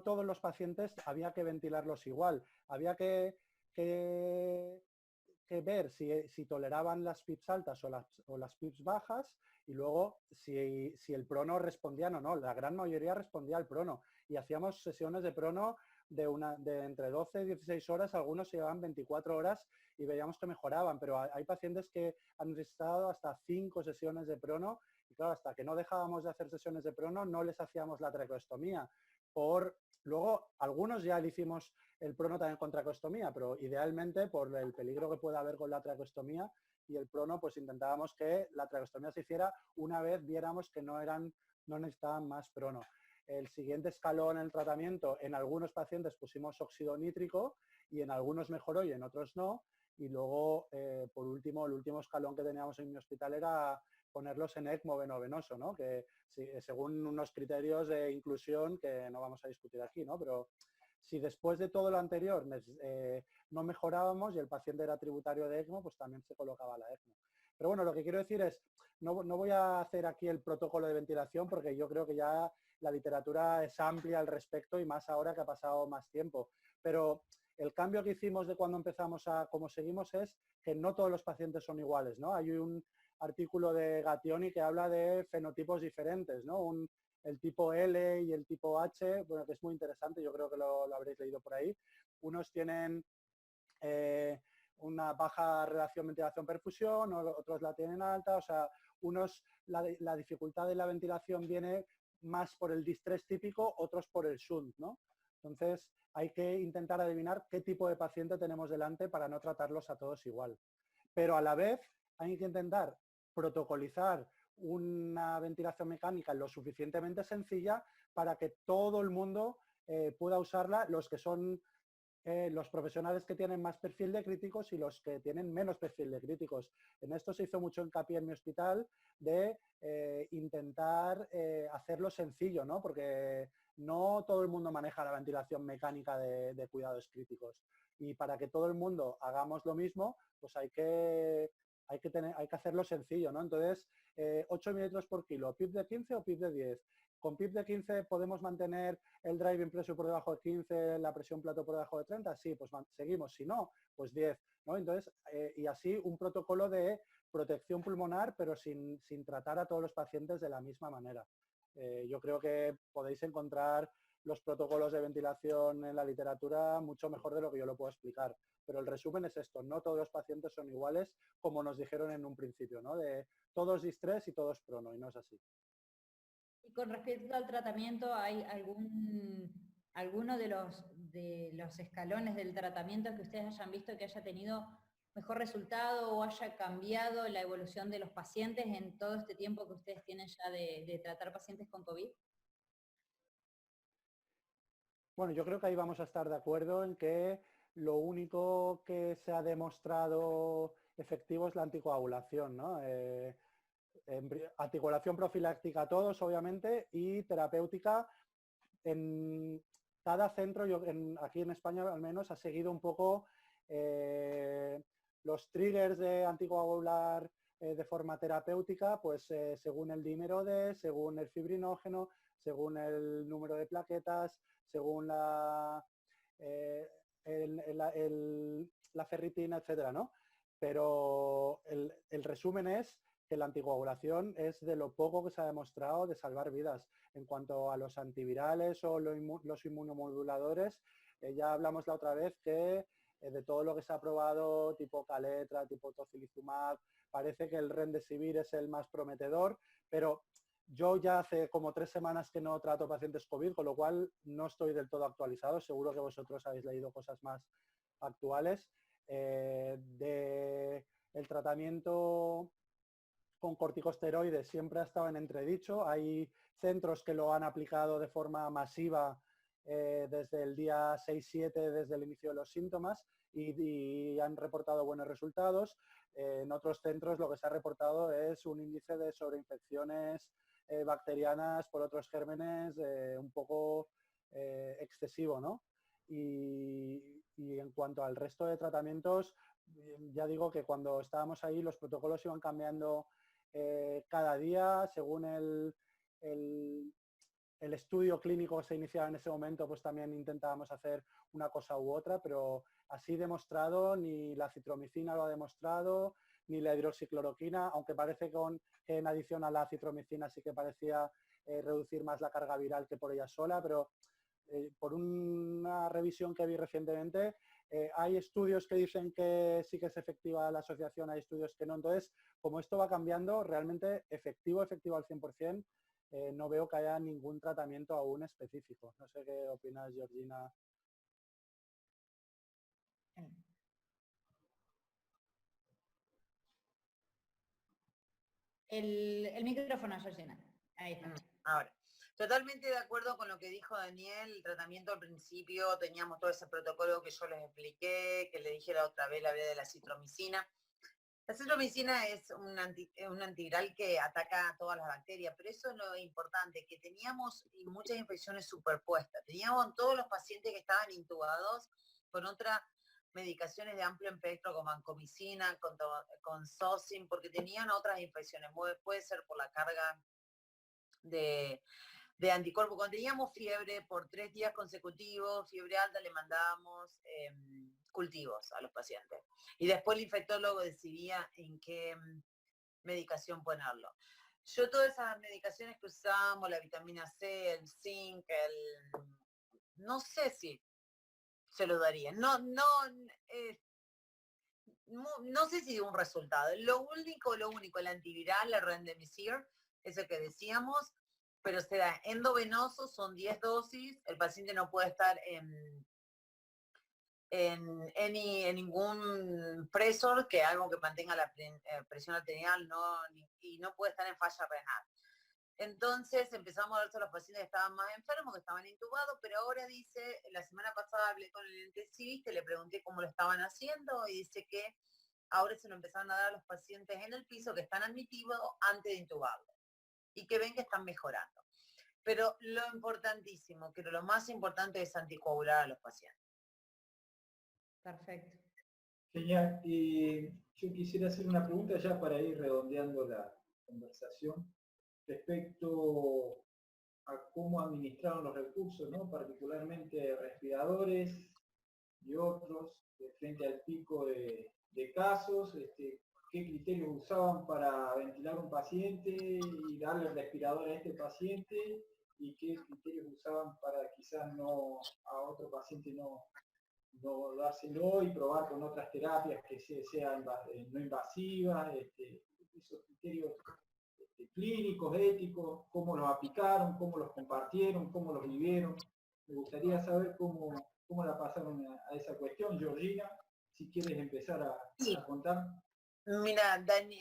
todos los pacientes había que ventilarlos igual. Había que ver si toleraban las PIPs altas o las PIPs bajas y luego si el prono respondía o no. La gran mayoría respondía al prono y hacíamos sesiones de prono de entre 12 y 16 horas, algunos llevaban 24 horas y veíamos que mejoraban, pero hay pacientes que han necesitado hasta 5 sesiones de prono y claro, hasta que no dejábamos de hacer sesiones de prono no les hacíamos la traqueostomía. Luego, algunos ya le hicimos el prono también con traqueostomía, pero idealmente por el peligro que puede haber con la traqueostomía y el prono, pues intentábamos que la traqueostomía se hiciera una vez viéramos que no necesitaban más prono. El siguiente escalón en el tratamiento, en algunos pacientes pusimos óxido nítrico y en algunos mejoró y en otros no. Y luego, por último, el último escalón que teníamos en mi hospital era ponerlos en ECMO venovenoso, ¿no? Que según unos criterios de inclusión que no vamos a discutir aquí, ¿no? Pero si después de todo lo anterior no mejorábamos y el paciente era tributario de ECMO, pues también se colocaba la ECMO. Pero bueno, lo que quiero decir es, no voy a hacer aquí el protocolo de ventilación porque yo creo que ya la literatura es amplia al respecto y más ahora que ha pasado más tiempo. Pero el cambio que hicimos de cuando empezamos a cómo seguimos es que no todos los pacientes son iguales, ¿no? Hay un artículo de Gattioni que habla de fenotipos diferentes, ¿no? El tipo L y el tipo H, bueno, que es muy interesante, yo creo que lo habréis leído por ahí. Unos tienen una baja relación ventilación-perfusión, otros la tienen alta, o sea, unos la dificultad de la ventilación viene más por el distrés típico, otros por el shunt, ¿no? Entonces, hay que intentar adivinar qué tipo de paciente tenemos delante para no tratarlos a todos igual. Pero a la vez, hay que intentar protocolizar una ventilación mecánica lo suficientemente sencilla para que todo el mundo pueda usarla, los que son los profesionales que tienen más perfil de críticos y los que tienen menos perfil de críticos. En esto se hizo mucho hincapié en mi hospital de intentar hacerlo sencillo, ¿no? Porque no todo el mundo maneja la ventilación mecánica de cuidados críticos. Y para que todo el mundo hagamos lo mismo, pues hay que hacerlo sencillo, ¿no? Entonces, 8 mililitros por kilo, PIP de 15 o PIP de 10. Con PIP de 15 podemos mantener el driving pressure por debajo de 15, la presión plato por debajo de 30, sí, pues seguimos, si no, pues 10, ¿no? Entonces, y así un protocolo de protección pulmonar, pero sin tratar a todos los pacientes de la misma manera. Yo creo que podéis encontrar los protocolos de ventilación en la literatura mucho mejor de lo que yo lo puedo explicar. Pero el resumen es esto, no todos los pacientes son iguales, como nos dijeron en un principio, ¿no? De todos distrés y todos prono, y no es así. Y con respecto al tratamiento, ¿hay alguno de los escalones del tratamiento que ustedes hayan visto que haya tenido mejor resultado o haya cambiado la evolución de los pacientes en todo este tiempo que ustedes tienen ya de tratar pacientes con COVID? Bueno, yo creo que ahí vamos a estar de acuerdo en que lo único que se ha demostrado efectivo es la anticoagulación, ¿no? Anticoagulación profiláctica a todos, obviamente, y terapéutica. En cada centro, aquí en España al menos, ha seguido un poco los triggers de anticoagular de forma terapéutica, pues según el dímero D, según el fibrinógeno, según el número de plaquetas, según la ferritina, etcétera, ¿no? Pero el resumen es que la anticoagulación es de lo poco que se ha demostrado de salvar vidas. En cuanto a los antivirales o los inmunomoduladores, ya hablamos la otra vez que de todo lo que se ha probado, tipo Caletra, tipo tocilizumab, parece que el Remdesivir es el más prometedor, pero Yo ya hace como 3 semanas que no trato pacientes COVID, con lo cual no estoy del todo actualizado. Seguro que vosotros habéis leído cosas más actuales. El tratamiento con corticosteroides siempre ha estado en entredicho. Hay centros que lo han aplicado de forma masiva desde el día 6-7, desde el inicio de los síntomas, y han reportado buenos resultados. En otros centros lo que se ha reportado es un índice de sobreinfecciones bacterianas por otros gérmenes un poco excesivo, ¿no? Y en cuanto al resto de tratamientos, ya digo que cuando estábamos ahí los protocolos iban cambiando cada día según el estudio clínico que se iniciaba en ese momento, pues también intentábamos hacer una cosa u otra, pero así demostrado ni la citromicina lo ha demostrado, ni la hidroxicloroquina, aunque parece que en adición a la citromicina sí que parecía reducir más la carga viral que por ella sola, pero por una revisión que vi recientemente, hay estudios que dicen que sí que es efectiva la asociación, hay estudios que no. Entonces, como esto va cambiando, realmente efectivo al 100%, no veo que haya ningún tratamiento aún específico. No sé qué opinas, Georgina. El micrófono, Georgina. Ahí está. Ahora, totalmente de acuerdo con lo que dijo Daniel. El tratamiento al principio teníamos todo ese protocolo que yo les expliqué, que le dije la otra vez, la vez de la citromicina. La citromicina es un antiviral que ataca a todas las bacterias, pero eso es lo importante, que teníamos muchas infecciones superpuestas. Teníamos todos los pacientes que estaban intubados con otras medicaciones de amplio espectro como vancomicina, con Zosyn, porque tenían otras infecciones. Puede ser por la carga de anticuerpos. Cuando teníamos fiebre por 3 días consecutivos, fiebre alta, le mandábamos cultivos a los pacientes. Y después el infectólogo decidía en qué medicación ponerlo. Yo todas esas medicaciones que usamos, la vitamina C, el zinc, no sé si se lo daría. No sé si dio un resultado. Lo único, el antiviral, el Remdesivir, eso que decíamos, pero se da endovenoso, son 10 dosis, el paciente no puede estar en ningún presor, que algo que mantenga la presión arterial, y no puede estar en falla renal. Entonces empezamos a darse a los pacientes que estaban más enfermos, que estaban intubados, pero ahora dice, la semana pasada hablé con el intensivista, le pregunté cómo lo estaban haciendo, y dice que ahora se lo empezaron a dar a los pacientes en el piso que están admitidos antes de intubarlo, y que ven que están mejorando. Pero lo importantísimo, que lo más importante es anticoagular a los pacientes. Perfecto. Genial. Yo quisiera hacer una pregunta ya para ir redondeando la conversación respecto a cómo administraron los recursos, ¿no? Particularmente respiradores y otros, frente al pico de casos, qué criterios usaban para ventilar un paciente y darle el respirador a este paciente, y qué criterios usaban para quizás no a otro paciente no dárselo y probar con otras terapias que sean no invasivas, esos criterios clínicos, éticos, cómo los aplicaron, cómo los compartieron, cómo los vivieron. Me gustaría saber cómo la pasaron a esa cuestión. Georgina, si quieres empezar a contar. Mira, Dani,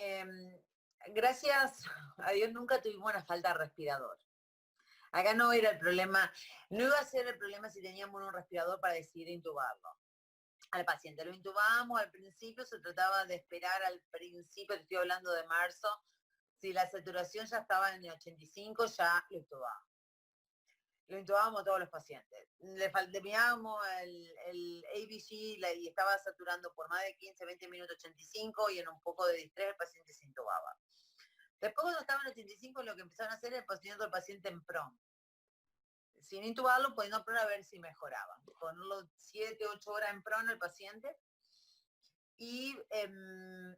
gracias a Dios nunca tuvimos una falta de respirador. Acá no era el problema, no iba a ser el problema si teníamos un respirador para decidir intubarlo al paciente. Lo intubamos al principio, se trataba de esperar al principio, te estoy hablando de marzo, si la saturación ya estaba en el 85, ya lo intubábamos. Lo intubábamos a todos los pacientes. Le mirábamos el ABG y estaba saturando por más de 15, 20 minutos 85, y en un poco de distrés el paciente se intubaba. Después, cuando estaba en 85, lo que empezaron a hacer es poniendo al paciente en PROM. Sin intubarlo, poniendo PROM a ver si mejoraba. Ponerlo 7, 8 horas en PROM al paciente. Y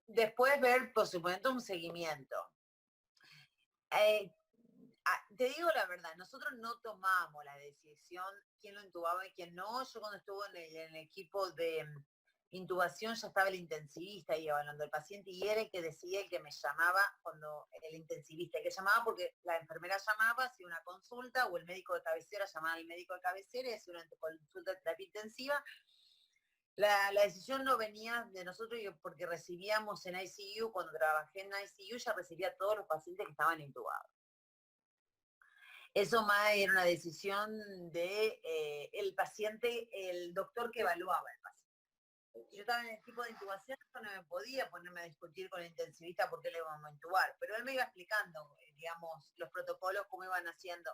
después ver, por supuesto, un seguimiento. Te digo la verdad, nosotros no tomamos la decisión quién lo intubaba y quién no. Yo cuando estuve en el equipo de intubación ya estaba el intensivista ahí evaluando al paciente y era el que decía, el que me llamaba cuando el intensivista, el que llamaba porque la enfermera llamaba, hacía una consulta, o el médico de cabecera llamaba al médico de cabecera y hacía una consulta de terapia intensiva. La decisión no venía de nosotros porque recibíamos en ICU, cuando trabajé en ICU ya recibía a todos los pacientes que estaban intubados. Eso más era una decisión de el paciente, el doctor que evaluaba al paciente. Yo estaba en el equipo de intubación, no me podía ponerme a discutir con el intensivista por qué le íbamos a intubar, pero él me iba explicando, digamos, los protocolos, cómo iban haciendo.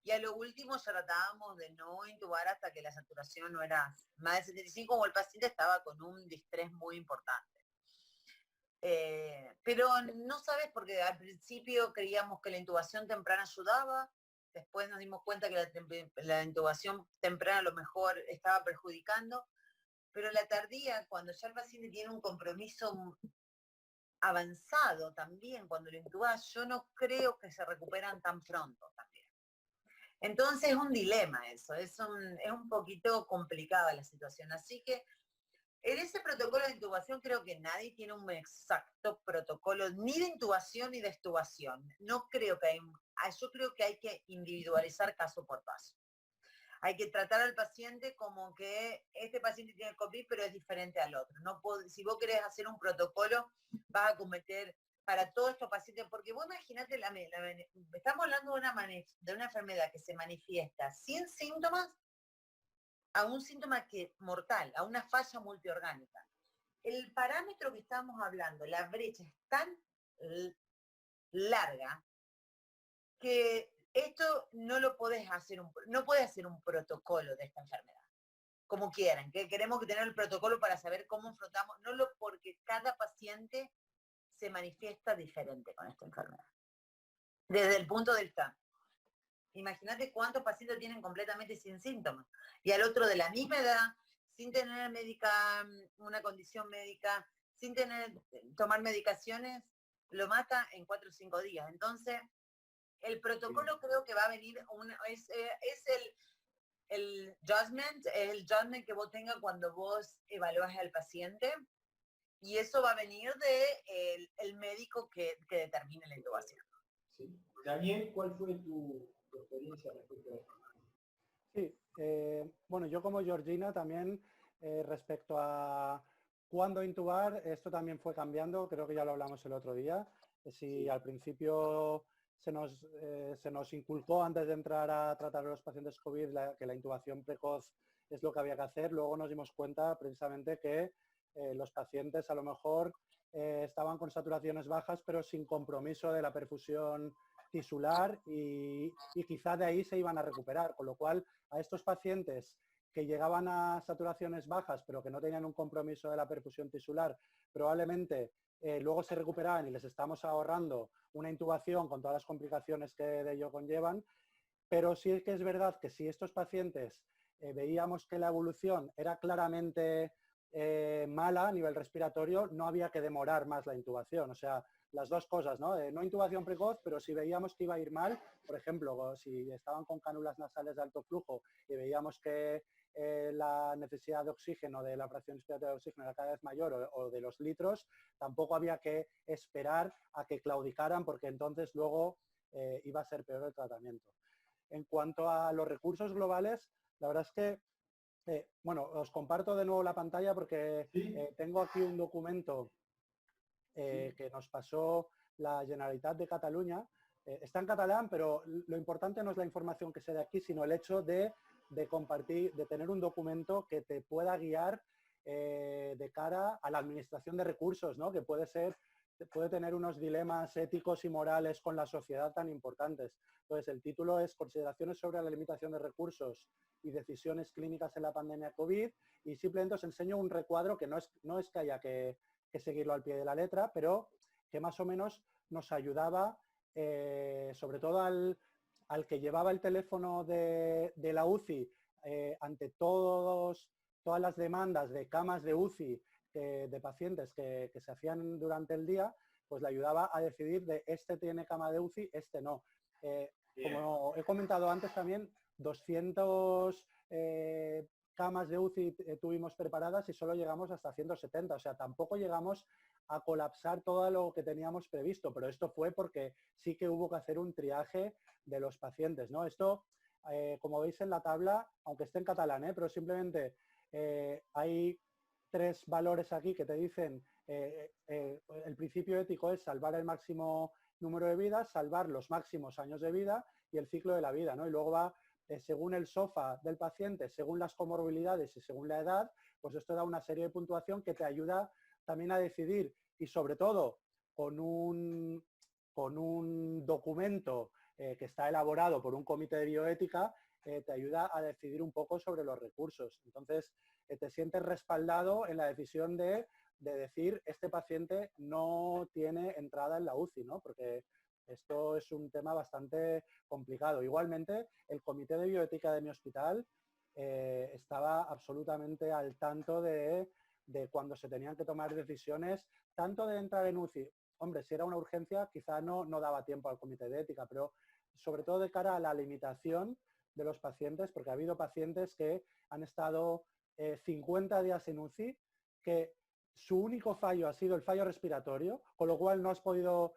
Y a lo último ya tratábamos de no intubar hasta que la saturación no era más de 75, como el paciente estaba con un distrés muy importante. Pero no sabes, porque al principio creíamos que la intubación temprana ayudaba, después nos dimos cuenta que la intubación temprana a lo mejor estaba perjudicando, pero la tardía, cuando ya el paciente tiene un compromiso avanzado también, cuando lo intubas, yo no creo que se recuperan tan pronto también. Entonces es un dilema eso, es un poquito complicada la situación, así que en ese protocolo de intubación creo que nadie tiene un exacto protocolo ni de intubación ni de extubación. No creo que yo creo que hay que individualizar caso por caso. Hay que tratar al paciente como que este paciente tiene COVID, pero es diferente al otro. Si vos querés hacer un protocolo, vas a cometer para todos estos pacientes, porque vos imaginate, estamos hablando de una enfermedad que se manifiesta sin síntomas, a un síntoma mortal, a una falla multiorgánica. El parámetro que estamos hablando, la brecha es tan larga que esto no lo podés hacer, no puedes hacer un protocolo de esta enfermedad, como quieran, que queremos tener el protocolo para saber cómo enfrentamos, porque cada paciente se manifiesta diferente con esta enfermedad. Desde el punto de vista, imagínate cuántos pacientes tienen completamente sin síntomas, y al otro de la misma edad, sin tener una condición médica, sin tomar medicaciones, lo mata en 4 o 5 días. Entonces, el protocolo creo que va a venir, es el judgment que vos tengas cuando vos evalúas al paciente, y eso va a venir de el médico que determine la intubación. Sí. Daniel, ¿cuál fue tu experiencia respecto a esto? Sí, bueno, yo como Georgina también, respecto a cuándo intubar, esto también fue cambiando, creo que ya lo hablamos el otro día. Si al principio se nos inculcó antes de entrar a tratar a los pacientes COVID que la intubación precoz es lo que había que hacer, luego nos dimos cuenta precisamente que los pacientes a lo mejor estaban con saturaciones bajas pero sin compromiso de la perfusión tisular y quizá de ahí se iban a recuperar, con lo cual a estos pacientes que llegaban a saturaciones bajas pero que no tenían un compromiso de la perfusión tisular, probablemente luego se recuperaban y les estamos ahorrando una intubación con todas las complicaciones que de ello conllevan, pero sí que es verdad que si estos pacientes veíamos que la evolución era claramente mala a nivel respiratorio, no había que demorar más la intubación. O sea, las dos cosas, ¿no? No intubación precoz, pero si veíamos que iba a ir mal, por ejemplo, si estaban con cánulas nasales de alto flujo y veíamos que la necesidad de oxígeno, de la fracción inspiratoria de oxígeno era cada vez mayor o de los litros, tampoco había que esperar a que claudicaran porque entonces luego iba a ser peor el tratamiento. En cuanto a los recursos globales, la verdad es que bueno, os comparto de nuevo la pantalla porque tengo aquí un documento que nos pasó la Generalitat de Cataluña. Está en catalán, pero lo importante no es la información que se dé aquí, sino el hecho de compartir, de tener un documento que te pueda guiar de cara a la administración de recursos, ¿no? Que puede tener unos dilemas éticos y morales con la sociedad tan importantes. Entonces, el título es Consideraciones sobre la limitación de recursos y decisiones clínicas en la pandemia COVID, y simplemente os enseño un recuadro que no es que haya que seguirlo al pie de la letra, pero que más o menos nos ayudaba, sobre todo al que llevaba el teléfono de la UCI, ante todas las demandas de camas de UCI de pacientes que se hacían durante el día, pues le ayudaba a decidir de este tiene cama de UCI, este no. Como he comentado antes también, 200 camas de UCI tuvimos preparadas y solo llegamos hasta 170, o sea, tampoco llegamos a colapsar todo lo que teníamos previsto, pero esto fue porque sí que hubo que hacer un triaje de los pacientes, ¿no? Esto, como veis en la tabla, aunque esté en catalán, pero simplemente hay 3 valores aquí que te dicen, el principio ético es salvar el máximo número de vidas, salvar los máximos años de vida y el ciclo de la vida, ¿no? Y luego va, según el SOFA del paciente, según las comorbilidades y según la edad, pues esto da una serie de puntuación que te ayuda también a decidir, y sobre todo con un documento que está elaborado por un comité de bioética, te ayuda a decidir un poco sobre los recursos. Entonces, te sientes respaldado en la decisión de decir, este paciente no tiene entrada en la UCI, ¿no? Porque esto es un tema bastante complicado. Igualmente, el comité de bioética de mi hospital estaba absolutamente al tanto de cuando se tenían que tomar decisiones, tanto de entrar en UCI. Hombre, si era una urgencia, quizá no daba tiempo al comité de ética, pero sobre todo de cara a la limitación de los pacientes, porque ha habido pacientes que han estado 50 días en UCI, que su único fallo ha sido el fallo respiratorio, con lo cual no has podido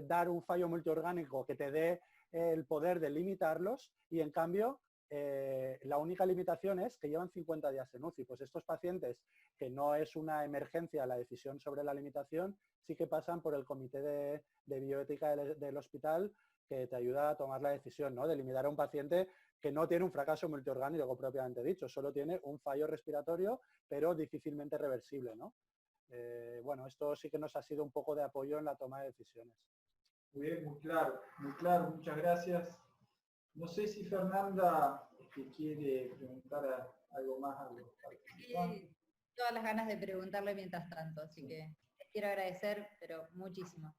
dar un fallo multiorgánico que te dé el poder de limitarlos, y en cambio la única limitación es que llevan 50 días en UCI. Pues estos pacientes, que no es una emergencia la decisión sobre la limitación, sí que pasan por el comité de bioética del hospital, que te ayuda a tomar la decisión, ¿no? De limitar a un paciente que no tiene un fracaso multiorgánico propiamente dicho, solo tiene un fallo respiratorio, pero difícilmente reversible, ¿no? Bueno, esto sí que nos ha sido un poco de apoyo en la toma de decisiones. Muy bien, muy claro, muchas gracias. No sé si Fernanda quiere preguntar algo más a los participantes. Sí, todas las ganas de preguntarle mientras tanto, así que les quiero agradecer, pero muchísimo.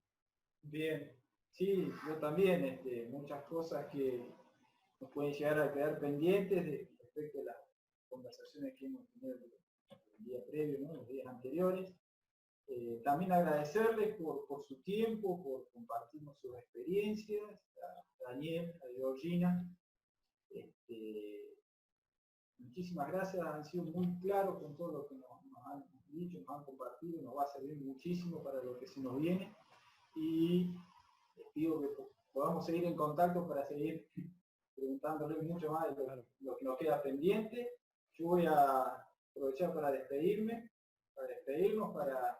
Bien, sí, yo también, muchas cosas que nos pueden llegar a quedar pendientes respecto a las conversaciones que hemos tenido el día previo, ¿no? Los días anteriores. También agradecerles por su tiempo, por compartirnos sus experiencias, a Daniel, a Georgina. Muchísimas gracias, han sido muy claros con todo lo que nos han dicho, nos han compartido, nos va a servir muchísimo para lo que se nos viene, y les pido que podamos seguir en contacto para seguir preguntándoles mucho más de lo que nos queda pendiente. Yo voy a aprovechar para despedirnos, para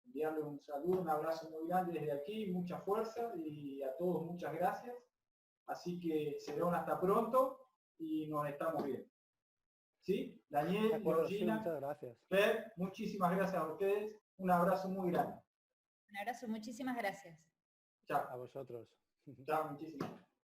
enviarle un saludo, un abrazo muy grande desde aquí, mucha fuerza, y a todos muchas gracias. Así que será un hasta pronto y nos estamos viendo. ¿Sí? Daniel, Georgina, sí, muchas gracias. Fer, muchísimas gracias a ustedes. Un abrazo muy grande. Un abrazo, muchísimas gracias. Chao. A vosotros. Chao, muchísimas gracias.